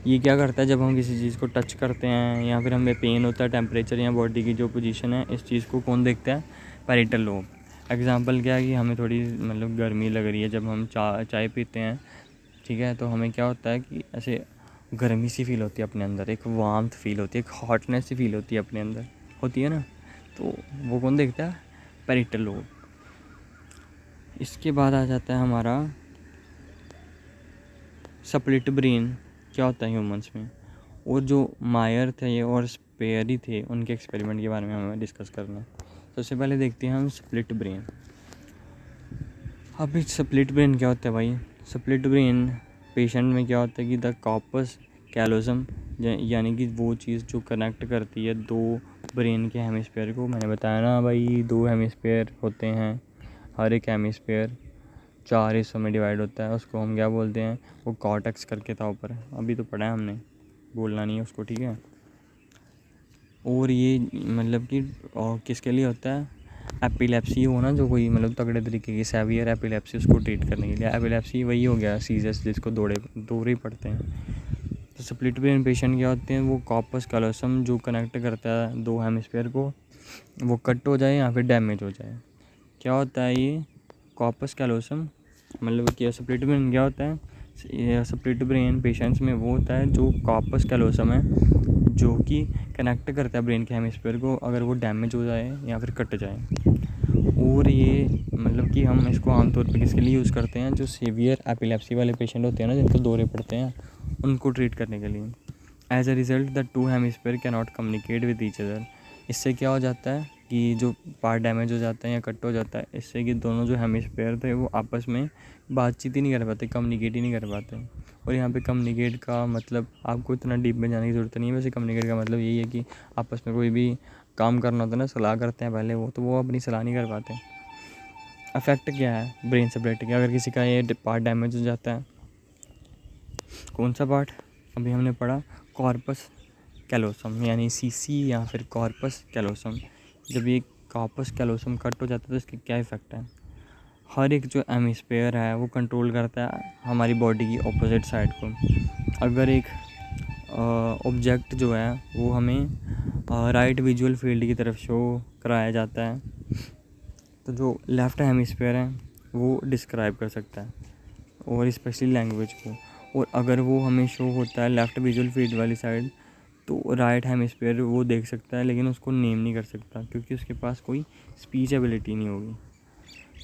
ये क्या करता है? जब हम किसी चीज़ को टच करते हैं या फिर हमें पेन होता है, टेम्परेचर या बॉडी की जो पोजीशन है, इस चीज़ को कौन देखता है? Parietal lobe. एग्जांपल क्या है कि हमें थोड़ी मतलब गर्मी लग रही है, जब हम चाय पीते हैं, ठीक है, तो हमें क्या होता है कि ऐसे गर्मी सी फील होती है अपने अंदर, एक वार्मथ फील होती है, एक हॉटनेस सी फील होती है अपने अंदर, होती है ना। तो वो कौन देखता है? Parietal lobe. इसके बाद आ जाता है हमारा स्प्लिट ब्रेन। क्या होता है ह्यूमंस में? और जो मायर थे और स्पेयरी थे, उनके एक्सपेरिमेंट के बारे में हमें डिस्कस करना है। सबसे पहले देखते हैं हम स्प्लिट ब्रेन। अब स्प्लिट ब्रेन क्या होता है भाई? स्प्लिट ब्रेन पेशेंट में क्या होता है कि द कॉर्पस कैलोसम, यानी कि वो चीज़ जो कनेक्ट करती है दो ब्रेन के हेमिस्फेयर को। मैंने बताया ना भाई, 2 हेमिस्फेयर होते हैं, हर एक हेमिस्फेयर 4 हिस्सों में डिवाइड होता है। उसको हम क्या बोलते हैं? वो कॉर्टेक्स करके था ऊपर, अभी तो पढ़ा है हमने, बोलना नहीं है उसको, ठीक है। और ये मतलब कि किसके लिए होता है? एपिलेप्सी हो ना, जो कोई मतलब तगड़े तरीके की सेवियर एपिलेप्सी, उसको ट्रीट करने के लिए। एपिलेप्सी वही हो गया सीजर्स, जिसको दौरे पड़ते हैं। तो स्प्लिट ब्रेन पेशेंट क्या होते हैं? वो कॉर्पस कैलोसम जो कनेक्ट करता है 2 हेमिस्फेयर को, वो कट हो जाए या फिर डैमेज हो जाए। क्या होता है ये कॉर्पस कैलोसम? मतलब कि स्प्लिट ब्रेन क्या होता है? स्प्लिट ब्रेन पेशेंट्स में वो होता है जो कॉर्पस कैलोसम है, जो कि कनेक्ट करता है ब्रेन के हेमिस्फेयर को, अगर वो डैमेज हो जाए या फिर कट जाए। और ये मतलब कि हम इसको आमतौर पर किसके लिए यूज़ करते हैं? जो सीवियर एपिलेप्सी वाले पेशेंट होते हैं ना, जिनको दौरे पड़ते हैं, उनको ट्रीट करने के लिए। As a result the 2 hemisphere can not communicate with each other. इससे क्या हो जाता है कि जो पार्ट डैमेज हो जाता है या कट हो जाता है, इससे कि दोनों जो हेमिस्फेयर थे वो आपस में बातचीत ही नहीं कर पाते, कम्युनिकेट ही नहीं कर पाते। और यहाँ पे कम्युनिकेट का मतलब आपको इतना डीप में जाने की ज़रूरत नहीं है। वैसे कम्युनिकेट का मतलब यही है कि आपस में कोई भी काम करना होता है ना, सलाह करते हैं पहले वो, तो वो अपनी सलाह नहीं कर पाते। अफेक्ट क्या है ब्रेन स्प्लिट का? अगर किसी का ये पार्ट डैमेज हो जाता है, कौन सा पार्ट? अभी हमने पढ़ा कॉर्पस कैलोसम, यानी सीसी या फिर कॉर्पस कैलोसम। जब ये कॉर्पस कैलोसम कट हो जाता है तो इसके क्या इफ़ेक्ट है? हर एक जो हेमिस्फेयर है वो कंट्रोल करता है हमारी बॉडी की ऑपोजिट साइड को। अगर एक ऑब्जेक्ट जो है वो हमें राइट विजुअल फील्ड की तरफ शो कराया जाता है, तो जो लेफ़्ट हेमिस्फेयर है वो डिस्क्राइब कर सकता है, और स्पेशली लैंग्वेज को। और अगर वो हमें शो होता है लेफ़्ट विजुअल फील्ड वाली साइड, तो राइट हेमिस्फेयर वो देख सकता है, लेकिन उसको नेम नहीं कर सकता क्योंकि उसके पास कोई स्पीच एबिलिटी नहीं होगी।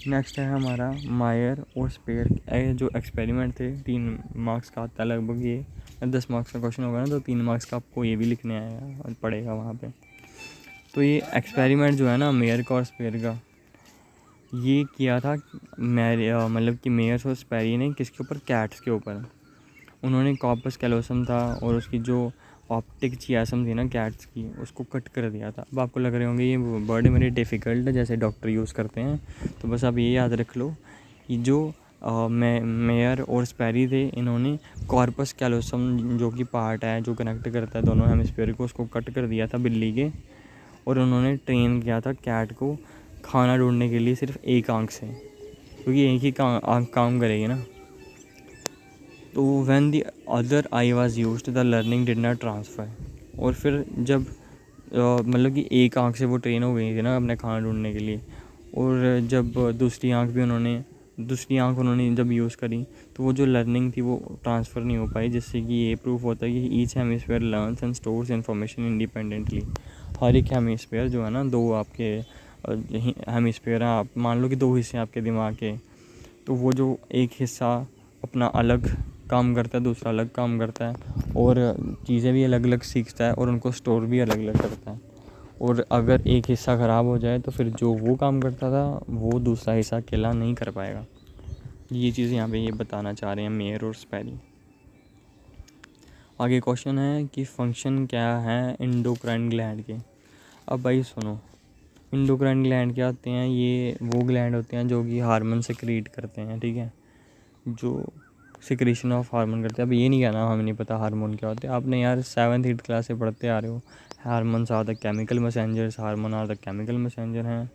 नेक्स्ट है हमारा मायर और स्पेयर। जो एक्सपेरिमेंट थे, 3 मार्क्स का आता है लगभग ये, 10 मार्क्स का क्वेश्चन होगा ना, तो 3 मार्क्स का आपको ये भी लिखने आएगा और पड़ेगा वहाँ पे। तो ये एक्सपेरिमेंट जो है ना मेयर का और स्पेयर का, ये किया था मतलब कि मेयर्स और स्पेरी ने किसके ऊपर? कैट्स के ऊपर। उन्होंने कॉर्पस कैलोसम था और उसकी जो ऑप्टिक चियासम थी ना कैट्स की, उसको कट कर दिया था। अब आपको लग रहे होंगे ये वर्ड मेरे डिफ़िकल्ट है जैसे डॉक्टर यूज़ करते हैं, तो बस आप ये याद रख लो कि जो मेयर और स्पेरी थे, इन्होंने कॉर्पस कैलोसम जो कि पार्ट है जो कनेक्ट करता है दोनों हेमिस्फेयर को, उसको कट कर दिया था बिल्ली के। और उन्होंने ट्रेन किया था कैट को खाना ढूंढने के लिए सिर्फ एक आंख से, क्योंकि एक ही आंख काम करेगी ना। तो when the other I was used the learning did not transfer. और फिर जब मतलब कि एक आंख से वो ट्रेन हो गई थी ना अपने खाना ढूंढने के लिए, और जब दूसरी आंख उन्होंने जब यूज़ करी, तो वो जो लर्निंग थी वो ट्रांसफ़र नहीं हो पाई, जिससे कि ये प्रूफ होता है कि each hemisphere learns and stores information independently. हर एक हेमिस्फेयर जो है ना, 2 आपके हेमिस्फेयर हैं, आप मान लो कि 2 हिस्से हैं आपके दिमाग के, तो वो जो एक हिस्सा अपना अलग काम करता है, दूसरा अलग काम करता है, और चीज़ें भी अलग अलग सीखता है और उनको स्टोर भी अलग अलग करता है। और अगर एक हिस्सा ख़राब हो जाए तो फिर जो वो काम करता था वो दूसरा हिस्सा अकेला नहीं कर पाएगा। ये चीज़ यहाँ पे ये बताना चाह रहे हैं मेयर और स्पेरी। आगे क्वेश्चन है कि फंक्शन क्या है इंडोक्राइन ग्लैंड के। अब भाई सुनो, इंडोक्राइन ग्लैंड क्या होते हैं? ये वो ग्लैंड होते हैं जो कि हार्मोन सेक्रीट करते हैं, ठीक है, जो सिक्रीशन ऑफ हार्मोन करते हैं। अब ये नहीं कहना हमें नहीं पता हार्मोन क्या होते हैं, आपने यार 7th 8th क्लास से पढ़ते आ रहे हो। Hormones are the chemical messengers, hormone are the chemical messenger हैं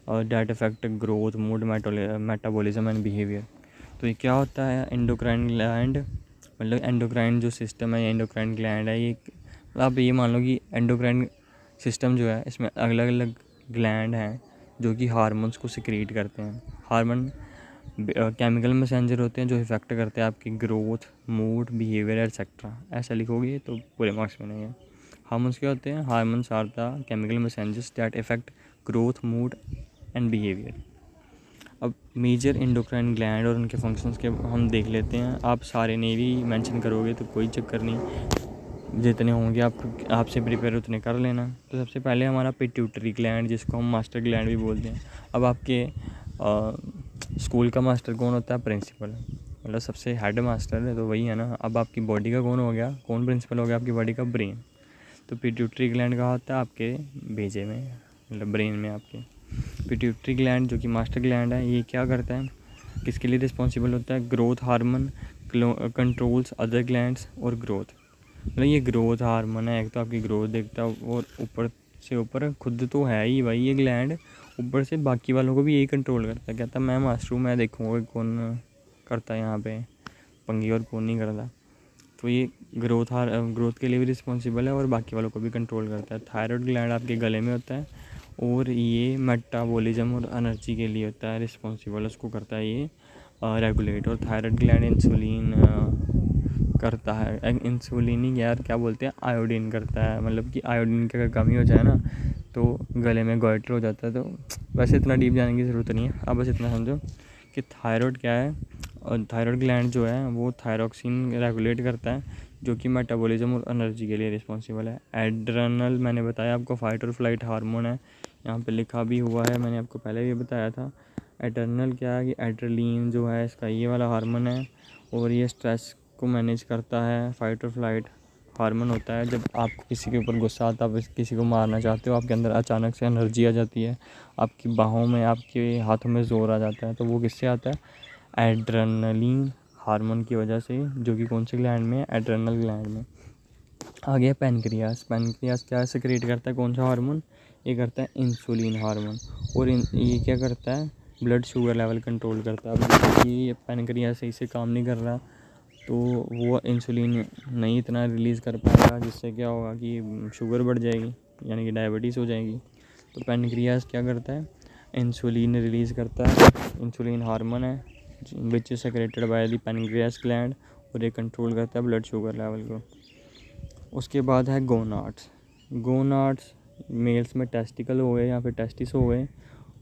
और that effect growth, mood, metabolism and behaviour. तो ये क्या होता है एंडोक्राइन ग्लैंड, मतलब एंडोक्राइन जो सिस्टम है, एंडोक्राइन ग्लैंड है ये, आप ये मान लो कि एंडोक्राइन सिस्टम जो है इसमें अलग अलग ग्लैंड हैं जो कि हार्मोन्स को सिक्रीट करते हैं। हार्मोन केमिकल मैसेंजर होते हैं जो इफ़ेक्ट करते हैं आपकी ग्रोथ, मूड, बिहेवियर एटसेट्रा। ऐसा लिखोगे तो पूरे मार्क्स मिलेंगे। हार्मोन्स क्या होते हैं? Hormones are the chemical messengers that effect growth, mood and behaviour. अब मेजर एंडोक्राइन ग्लैंड और उनके फंक्शंस के हम देख लेते हैं। आप सारे ने भी मेंशन करोगे तो कोई चक्कर नहीं, जितने होंगे आपसे प्रिपेयर उतने कर लेना। तो सबसे पहले हमारा पिट्यूटरी ग्लैंड, जिसको हम मास्टर ग्लैंड भी बोलते हैं। अब आपके स्कूल का मास्टर कौन होता है? प्रिंसिपल, मतलब सबसे हेड मास्टर है तो वही है ना। अब आपकी बॉडी का कौन हो गया, कौन प्रिंसिपल हो गया आपकी बॉडी का? ब्रेन। तो पिट्यूटरी ग्लैंड कहाँ होता है? आपके भेजे में, मतलब ब्रेन में आपके। पिट्यूटरी ग्लैंड जो कि मास्टर ग्लैंड है, ये क्या करता है, किसके लिए रिस्पॉन्सिबल होता है? Growth hormone controls other glands और ग्रोथ। मतलब ये ग्रोथ हार्मोन है, एक तो आपकी ग्रोथ देखता है और ऊपर से ऊपर खुद तो है ही भाई ये ग्लैंड, ऊपर से बाकी वालों को भी यही कंट्रोल करता है। कहता है मैं मास्टर हूँ, मैं देखूँगा कौन करता है यहाँ पे पंगी और कौन नहीं करता। तो ये ग्रोथ के लिए भी रिस्पॉन्सिबल है और बाकी वालों को भी कंट्रोल करता है। थायराइड ग्लैंड आपके गले में होता है और ये मेटाबॉलिज्म और एनर्जी के लिए होता है रिस्पॉन्सिबल, उसको करता है ये रेगुलेट। और थायराइड ग्लैंड इंसुलिन करता है, इंसुलिन ही यार क्या बोलते हैं, आयोडीन करता है। मतलब कि आयोडीन की अगर कमी हो जाए ना तो गले में गॉइटर हो जाता है। तो वैसे इतना डीप जाने की ज़रूरत नहीं है, आप बस इतना समझो कि थायराइड क्या है। और थायराइड ग्लैंड जो है वो थायरोक्सिन रेगुलेट करता है जो कि मेटाबॉलिज्म और एनर्जी के लिए रिस्पॉन्सिबल है। एड्रेनल मैंने बताया आपको फाइट और फ्लाइट हार्मोन है, यहाँ पे लिखा भी हुआ है, मैंने आपको पहले भी बताया था। एड्रेनल क्या है कि एड्रेलिन जो है इसका ये वाला हार्मोन है और ये स्ट्रेस को मैनेज करता है। फाइट और फ्लाइट हार्मोन होता है जब आपको किसी के ऊपर गुस्सा आता है, आप किसी को मारना चाहते हो, आपके अंदर अचानक से एनर्जी आ जाती है, आपकी बाहों में, आपके हाथों में ज़ोर आ जाता है, तो वो किससे आता है? एड्रेनलिन हार्मोन की वजह से, जो कि कौन से ग्लैंड में है? एड्रेनल ग्लैंड में। आ गया पैनक्रियास। पैनक्रियास क्या सेक्रेट करता है, कौन सा हार्मोन? ये करता है इंसुलिन हार्मोन। और ये क्या करता है? ब्लड शुगर लेवल कंट्रोल करता है। अब ये पैनक्रियास सही से काम नहीं कर रहा तो वो इंसुलिन नहीं इतना रिलीज़ कर पाएगा, जिससे क्या होगा कि शुगर बढ़ जाएगी, यानी कि डायबिटीज़ हो जाएगी। तो पैनक्रियास क्या करता है? इंसुलिन रिलीज़ करता है। इंसुलिन हार्मोन है which is secreted by the pancreas gland और ये कंट्रोल करता है ब्लड शुगर लेवल को। उसके बाद है गोनाड्स। गोनाड्स मेल्स में टेस्टिकल हो गए या फिर टेस्टिस हो गए,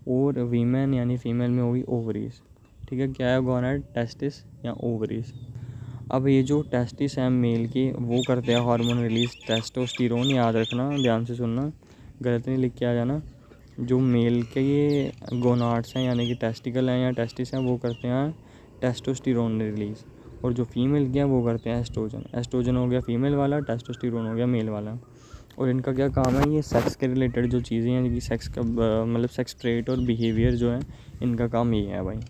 और वीमेन यानी फीमेल में होगी ओवरीज। ठीक है, क्या है गोनाड? टेस्टिस या ओवरीज। अब ये जो टेस्टिस हैं मेल के, वो करते हैं हार्मोन रिलीज टेस्टोस्टेरोन। याद रखना, ध्यान से सुनना, गलत नहीं लिख के आ जाना। जो मेल के ये गोनाड्स हैं यानी कि टेस्टिकल हैं या टेस्टिस हैं, वो करते हैं टेस्टोस्टेरोन रिलीज़। और जो फीमेल के हैं वो करते हैं एस्ट्रोजन। एस्ट्रोजन हो गया फीमेल वाला, टेस्टोस्टेरोन हो गया मेल वाला। और इनका क्या काम है? ये सेक्स के रिलेटेड जो चीज़ें हैं, कि सेक्स का मतलब सेक्स ट्रेट और बिहेवियर जो है, इनका काम ये है भाई।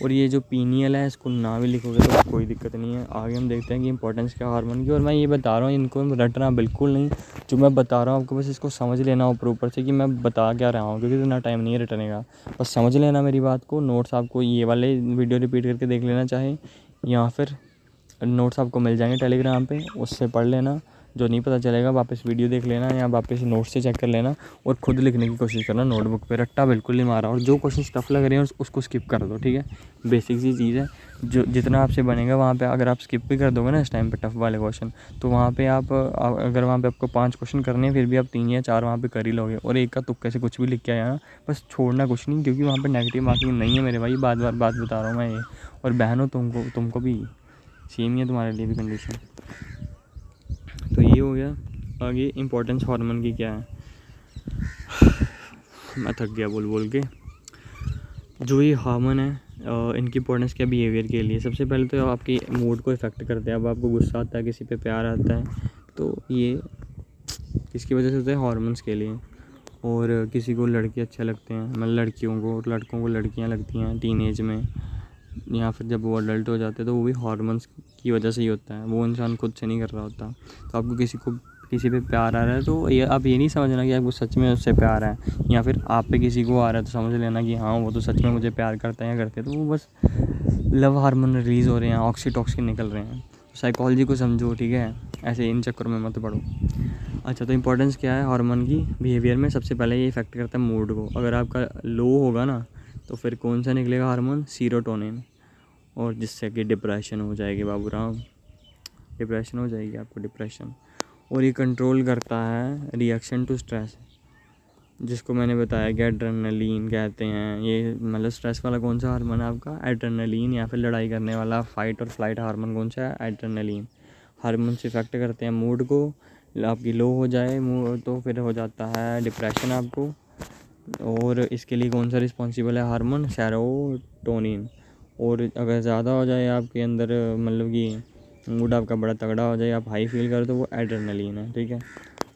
और ये जो पीनियल है इसको ना भी लिखोगे तो कोई दिक्कत नहीं है। आगे हम देखते हैं कि इंपॉर्टेंस क्या हार्मोन की। और मैं ये बता रहा हूँ, इनको रटना बिल्कुल नहीं, जो मैं बता रहा हूँ आपको बस इसको समझ लेना ऊपर से कि मैं बता क्या रहा हूँ, क्योंकि इतना टाइम नहीं है रटने का। बस समझ लेना मेरी बात को। नोट्स आपको ये वाले वीडियो रिपीट करके देख लेना चाहे, या फिर नोट्स आपको मिल जाएंगे टेलीग्राम पे, उससे पढ़ लेना। जो नहीं पता चलेगा वापस वीडियो देख लेना या वापस नोट्स से चेक कर लेना और खुद लिखने की कोशिश करना नोटबुक पे। रट्टा बिल्कुल नहीं मारा, और जो क्वेश्चन टफ लग रहे हैं उसको स्किप कर दो, ठीक है। बेसिक सी चीज़ है, जो जितना आपसे बनेगा वहाँ पे अगर आप स्किप भी कर दोगे ना इस टाइम पे टफ वाले क्वेश्चन, तो वहाँ पे आप अगर वहाँ पे आपको 5 क्वेश्चन करने हैं, फिर भी आप 3 या 4 वहाँ पे कर ही लोगे। और एक का तुक्के से कुछ भी लिख के आया ना, बस छोड़ना कुछ नहीं, क्योंकि वहाँ पे नेगेटिव मार्किंग नहीं है मेरे भाई। बात बता रहा हूँ मैं ये। और बहनों तुमको भी सेम ही है, तुम्हारे लिए भी कंडीशन। तो ये हो गया। आगे इंपॉर्टेंस हार्मोन की क्या है, मैं थक गया बोल के। जो ये हार्मोन है इनकी इंपॉर्टेंस क्या बिहेवियर के लिए? सबसे पहले तो आपकी मूड को इफ़ेक्ट करते हैं। अब आपको गुस्सा आता है, किसी पे प्यार आता है, तो ये किसकी वजह से होता है? हार्मोन्स के लिए। और किसी को लड़के अच्छे लगते हैं, मतलब लड़कियों को, लड़कों को लड़कियां लगती हैं टीनेज में, या फिर जब वो अडल्ट हो जाते हैं तो वो भी हार्मोन्स की वजह से ही होता है, वो इंसान खुद से नहीं कर रहा होता। तो आपको किसी पे प्यार आ रहा है तो ये आप ये नहीं समझना कि आपको सच में उससे प्यार है, या फिर आप पे किसी को आ रहा है तो समझ लेना कि हाँ वो तो सच में मुझे प्यार करता है या करते हैं। तो वो बस लव हार्मोन रिलीज़ हो रहे हैं, ऑक्सीटॉक्सिन निकल रहे हैं। साइकोलॉजी को समझो, ठीक है, ऐसे इन चक्कर में मत पड़ो। अच्छा, तो इंपॉर्टेंस क्या है हार्मोन की बिहेवियर में? सबसे पहले ये इफेक्ट करता है मूड को। अगर आपका लो होगा ना तो फिर कौन सा निकलेगा हार्मोन? सीरोटोनिन, और जिससे कि डिप्रेशन हो जाएगी बाबू राम, डिप्रेशन हो जाएगी आपको, डिप्रेशन। और ये कंट्रोल करता है रिएक्शन टू स्ट्रेस, जिसको मैंने बताया कि एड्रेनलिन कहते हैं। ये मतलब स्ट्रेस वाला कौन सा हार्मोन है आपका? एड्रेनलिन। या फिर लड़ाई करने वाला फाइट और फ्लाइट हार्मोन कौन सा है? एड्रेनलिन। हार्मोन से इफेक्ट करते हैं मूड को। आपकी लो हो जाए मूड तो फिर हो जाता है डिप्रेशन आपको। और इसके लिए कौन सा रिस्पॉन्सिबल है हार्मोन? सेरोटोनिन। और अगर ज़्यादा हो जाए आपके अंदर, मतलब कि मूड आपका बड़ा तगड़ा हो जाए, आप हाई फील करो, तो वो एड्रेनलिन है, ठीक है।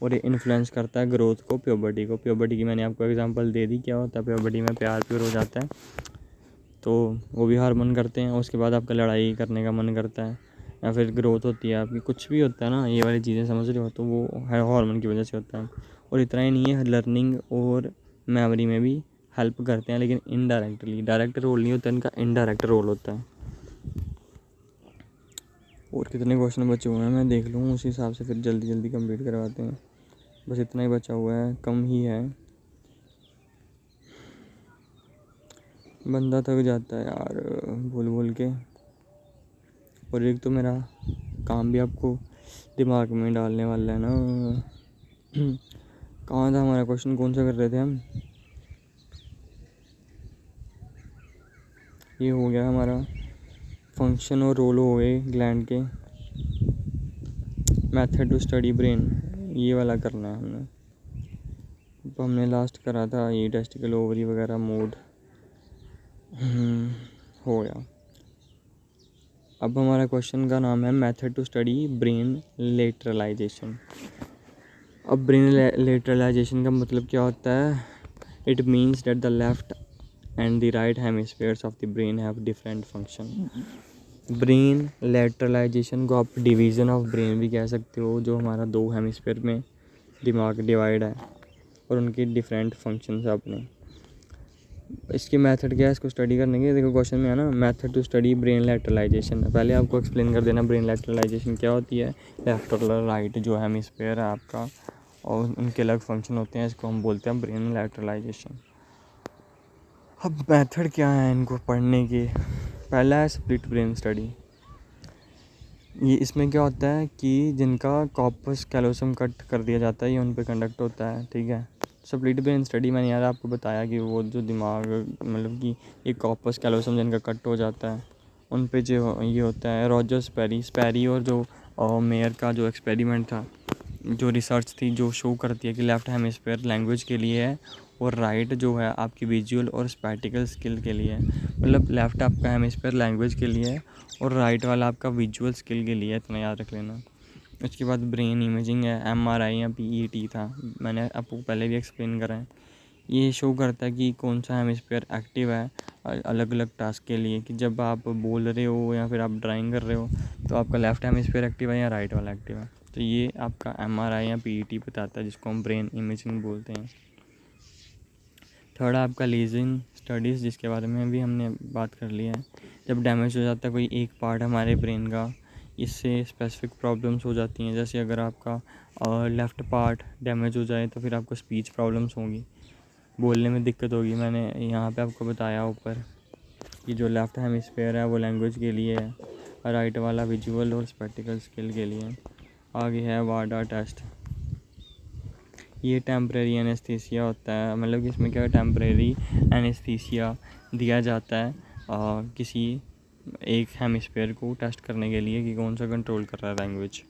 और ये इन्फ्लुएंस करता है ग्रोथ को, प्यूबर्टी को। प्यूबर्टी की मैंने आपको एग्जांपल दे दी, क्या होता है प्यूबर्टी में? प्यार प्योर हो जाता है, तो वो भी हार्मोन करते हैं। उसके बाद आपका लड़ाई करने का मन करता है, या फिर ग्रोथ होती है आपकी, कुछ भी होता है ना, ये वाली चीज़ें समझ रहे हो, तो वो हार्मोन की वजह से होता है। और इतना ही नहीं है, लर्निंग और मेमोरी में भी हेल्प करते हैं, लेकिन इनडायरेक्टली। डायरेक्ट रोल नहीं होता इनका, इनडायरेक्ट रोल होता है। और कितने क्वेश्चन बचे हुए हैं मैं देख लूँ, उस हिसाब से फिर जल्दी जल्दी कंप्लीट करवाते हैं। बस इतना ही बचा हुआ है, कम ही है। बंदा थक जाता है यार बोल बोल के। और एक तो मेरा काम भी आपको दिमाग में डालने वाला है ना। कहाँ था हमारा क्वेश्चन, कौन सा कर रहे थे हम? ये हो गया हमारा फंक्शन और रोल हो गए ग्लैंड के। मेथड टू स्टडी ब्रेन, ये वाला करना है हमने। तो हमने लास्ट करा था ये टेस्टिकल ओवरी वगैरह मोड। हो गया। अब हमारा क्वेश्चन का नाम है method to study brain lateralization. अब ब्रेन लेटरलाइजेशन का मतलब क्या होता है? It means that the left and the right hemispheres of the brain have different function. Brain lateralization को आप डिवीज़न ऑफ ब्रेन भी कह सकते हो, जो हमारा दो हेमिस्फीयर में दिमाग डिवाइड है और उनके डिफरेंट फंक्शंस है अपने। इसकी मेथड क्या है इसको स्टडी करने की? देखो क्वेश्चन में है ना, मेथड टू स्टडी ब्रेन लेटरलाइजेशन। पहले आपको एक्सप्लेन कर देना ब्रेन लेटरलाइजेशन क्या होती है। लेफ्ट और राइट जो हेमिस्फीयर है आपका, और उनके अलग फंक्शन होते हैं, इसको हम बोलते हैं ब्रेन लेटरलाइजेशन। अब मेथड क्या है इनको पढ़ने की? पहला है स्प्लिट ब्रेन स्टडी। ये इसमें क्या होता है कि जिनका कॉर्पस कैलोसम कट कर दिया जाता है, ये उन पे कंडक्ट होता है, ठीक है। स्प्लिट ब्रेन स्टडी मैंने यार आपको बताया कि वो जो दिमाग, मतलब कि ये कॉर्पस कैलोसम जिनका कट हो जाता है, उन पे जो ये होता है। रॉजर स्पैरी और जो मेयर का जो एक्सपेरिमेंट था, जो रिसर्च थी, जो शो करती है कि लेफ्ट हेमिस्फीयर लैंग्वेज के लिए है और राइट जो है आपकी विजुअल और स्पैटिकल स्किल के लिए है। मतलब लेफ्ट आपका हेमिस्फीयर लैंग्वेज के लिए है और राइट वाला आपका विजुअल स्किल के लिए है, इतना याद रख लेना। उसके बाद ब्रेन इमेजिंग है, MRI या PET था, मैंने आपको पहले भी एक्सप्लेन करा है। ये शो करता है कि कौन सा हेमिस्फीयर एक्टिव है अलग अलग टास्क के लिए, कि जब आप बोल रहे हो या फिर आप ड्राइंग कर रहे हो तो आपका लेफ्ट हेमिस्फीयर एक्टिव है या राइट वाला एक्टिव है। तो ये आपका MRI या PET बताता है, जिसको हम ब्रेन इमेजिंग बोलते हैं। थर्ड आपका लीजन स्टडीज़, जिसके बारे में भी हमने बात कर लिया है। जब डैमेज हो जाता है कोई एक पार्ट हमारे ब्रेन का, इससे स्पेसिफिक प्रॉब्लम्स हो जाती हैं। जैसे अगर आपका लेफ़्ट पार्ट डैमेज हो जाए तो फिर आपको स्पीच प्रॉब्लम्स होंगी, बोलने में दिक्कत होगी। मैंने यहाँ पे आपको बताया ऊपर कि जो लेफ़्ट हेमिस्फीयर है वो लैंग्वेज के लिए है, राइट वाला विजुअल और स्पेटिकल स्किल के लिए। आगे है वाडा टेस्ट। ये टेम्परेरी एनेस्थीसिया होता है, मतलब कि इसमें क्या है, टेम्परेरी एनेस्थीसिया दिया जाता है किसी एक हेमिस्फीयर को टेस्ट करने के लिए कि कौन सा कंट्रोल कर रहा है लैंग्वेज।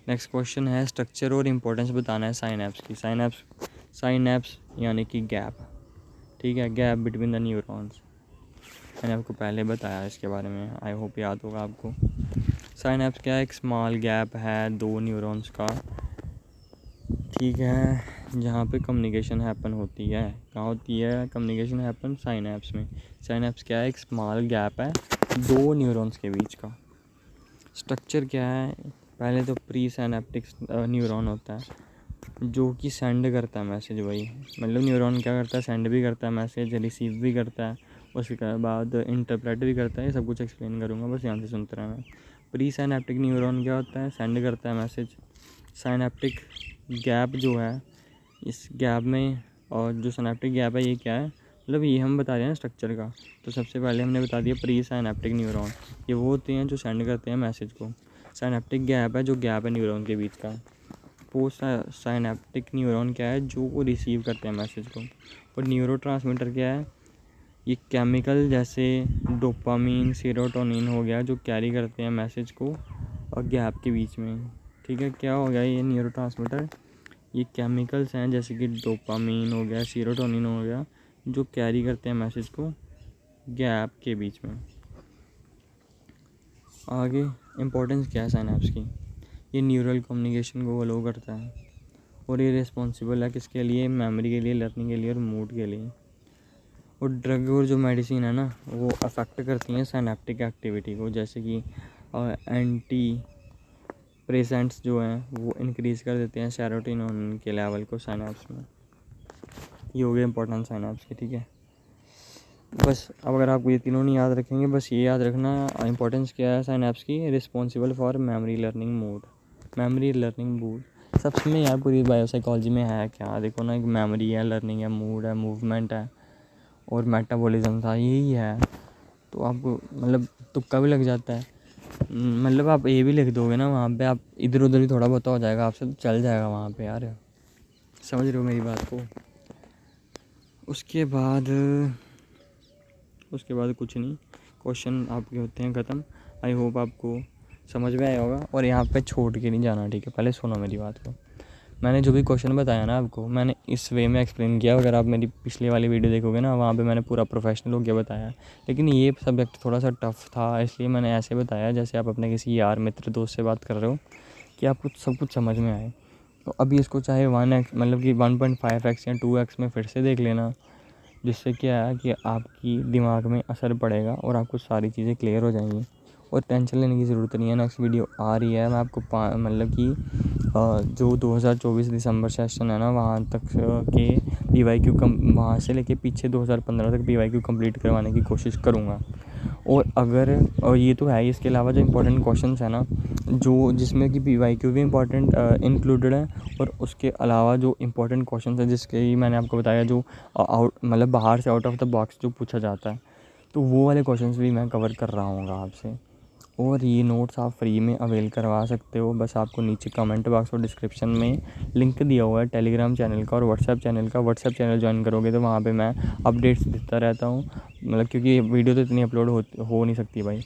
नेक्स्ट क्वेश्चन है स्ट्रक्चर और इम्पोर्टेंस बताना है साइनैप्स की। साइनैप्स यानी कि गैप, ठीक है, गैप बिटवीन द न्यूरॉन्स। मैंने आपको पहले बताया इसके बारे में, आई होप याद होगा आपको। साइनैप्स क्या है? एक स्मॉल गैप है दो न्यूरॉन्स का, ठीक है। जहाँ पे कम्युनिकेशन हैपन होती है। कहाँ होती है कम्युनिकेशन हैपन? साइनैप्स में। साइनैप्स क्या है? एक स्मॉल गैप है दो न्यूरॉन्स के बीच का। स्ट्रक्चर क्या है? पहले तो प्री साइनेप्टिक न्यूरॉन होता है जो कि सेंड करता है मैसेज। वही मतलब न्यूरॉन क्या करता है? सेंड भी करता है मैसेज, रिसीव भी करता है, उसके बाद इंटरप्रेट भी करता है। ये सब कुछ एक्सप्लेन करूँगा, बस ध्यान से सुनते रहना। प्री साइनेप्टिक न्यूरॉन क्या होता है? सेंड करता है मैसेज। साइनेप्टिक गैप जो है, इस गैप में, और जो सिनेप्टिक गैप है ये क्या है? मतलब ये हम बता रहे हैं स्ट्रक्चर का। तो सबसे पहले हमने बता दिया प्री साइनेप्टिक न्यूरॉन, ये वो होते हैं जो सेंड करते हैं मैसेज को। साइनेप्टिक गैप है जो गैप है न्यूरॉन के बीच का। पोस्ट साइनेप्टिक न्यूरॉन क्या है? जो वो रिसीव करते हैं मैसेज को। और न्यूरोट्रांसमीटर क्या है? ये केमिकल जैसे डोपामीन, सेरोटोनिन हो गया जो कैरी करते हैं मैसेज को और गैप के बीच में। ठीक है, क्या हो गया ये न्यूरोट्रांसमीटर? ये केमिकल्स हैं जैसे कि डोपामीन हो गया, सेरोटोनिन हो गया, जो कैरी करते हैं मैसेज को गैप के बीच में। आगे इम्पोर्टेंस क्या है साइनैप्स की? ये न्यूरल कम्युनिकेशन को अलो करता है और ये रिस्पॉन्सिबल है किसके लिए? मेमोरी के लिए, लर्निंग के लिए और मूड के लिए। और ड्रग और जो मेडिसिन है ना वो अफेक्ट करती हैं साइनेप्टिक एक्टिविटी को, जैसे कि एंटी प्रेजेंट्स जो हैं वो इंक्रीज़ कर देते हैं सेरोटोनिन के लेवल को साइनैप्स में। ये हो गया इंपॉर्टेंट साइनैप्स के। ठीक है, बस अब अगर आपको ये तीनों नहीं याद रखेंगे, बस ये याद रखना इंपॉर्टेंस क्या है साइनैप्स की? Responsible for memory, learning, mood. Memory, learning, mood सबसे में यार पूरी बायोसाइकोलॉजी में है क्या? देखो ना, एक मेमोरी है, लर्निंग है, मूड है, मूवमेंट है और मेटाबॉलिज्म था, यही है। तो आपको मतलब तुक्का भी लग जाता है। मतलब आप ये भी लिख दोगे ना वहाँ पे, आप इधर उधर ही थोड़ा बहुत हो जाएगा आपसे, तो चल जाएगा वहाँ पे यार। समझ रहे हो मेरी बात को? उसके बाद कुछ नहीं, क्वेश्चन आपके होते हैं ख़त्म। आई होप आपको समझ में आया होगा। और यहाँ पे छोड़ के नहीं जाना, ठीक है? पहले सुनो मेरी बात को। मैंने जो भी क्वेश्चन बताया ना आपको, मैंने इस वे में एक्सप्लेन किया। अगर आप मेरी पिछली वाली वीडियो देखोगे ना, वहाँ पे मैंने पूरा प्रोफेशनल हो गया बताया। लेकिन ये सब्जेक्ट थोड़ा सा टफ था, इसलिए मैंने ऐसे बताया जैसे आप अपने किसी यार, मित्र, दोस्त से बात कर रहे हो, कि आपको सब कुछ समझ में आए। तो अभी इसको चाहे 1x मतलब कि 1.5x या 2x में फिर से देख लेना, जिससे क्या है कि आपकी दिमाग में असर पड़ेगा और आपको सारी चीज़ें क्लियर हो जाएंगी। और टेंशन लेने की ज़रूरत नहीं है। नेक्स्ट वीडियो आ रही है, मैं आपको मतलब कि जो 2024 दिसंबर सेशन है ना, वहाँ तक के PYQ वहाँ से लेके पीछे 2015 तक PYQ कंप्लीट करवाने की कोशिश करूँगा। और ये तो है, इसके अलावा जो इंपॉर्टेंट क्वेश्चंस है ना, जो जिसमें कि PYQ भी इंपॉर्टेंट इंक्लूडेड है, और उसके अलावा जो इंपॉर्टेंट क्वेश्चंस है जिसके मैंने आपको बताया, जो आउट मतलब बाहर से, आउट ऑफ द बॉक्स जो पूछा जाता है, तो वो वाले क्वेश्चंस भी मैं कवर कर रहा हूँ आपसे। और ये नोट्स आप फ्री में अवेल करवा सकते हो। बस आपको नीचे कमेंट बॉक्स और डिस्क्रिप्शन में लिंक दिया हुआ है टेलीग्राम चैनल का और व्हाट्सएप चैनल का। व्हाट्सएप चैनल ज्वाइन करोगे तो वहाँ पे मैं अपडेट्स देता रहता हूँ, मतलब क्योंकि वीडियो तो इतनी अपलोड हो नहीं सकती भाई।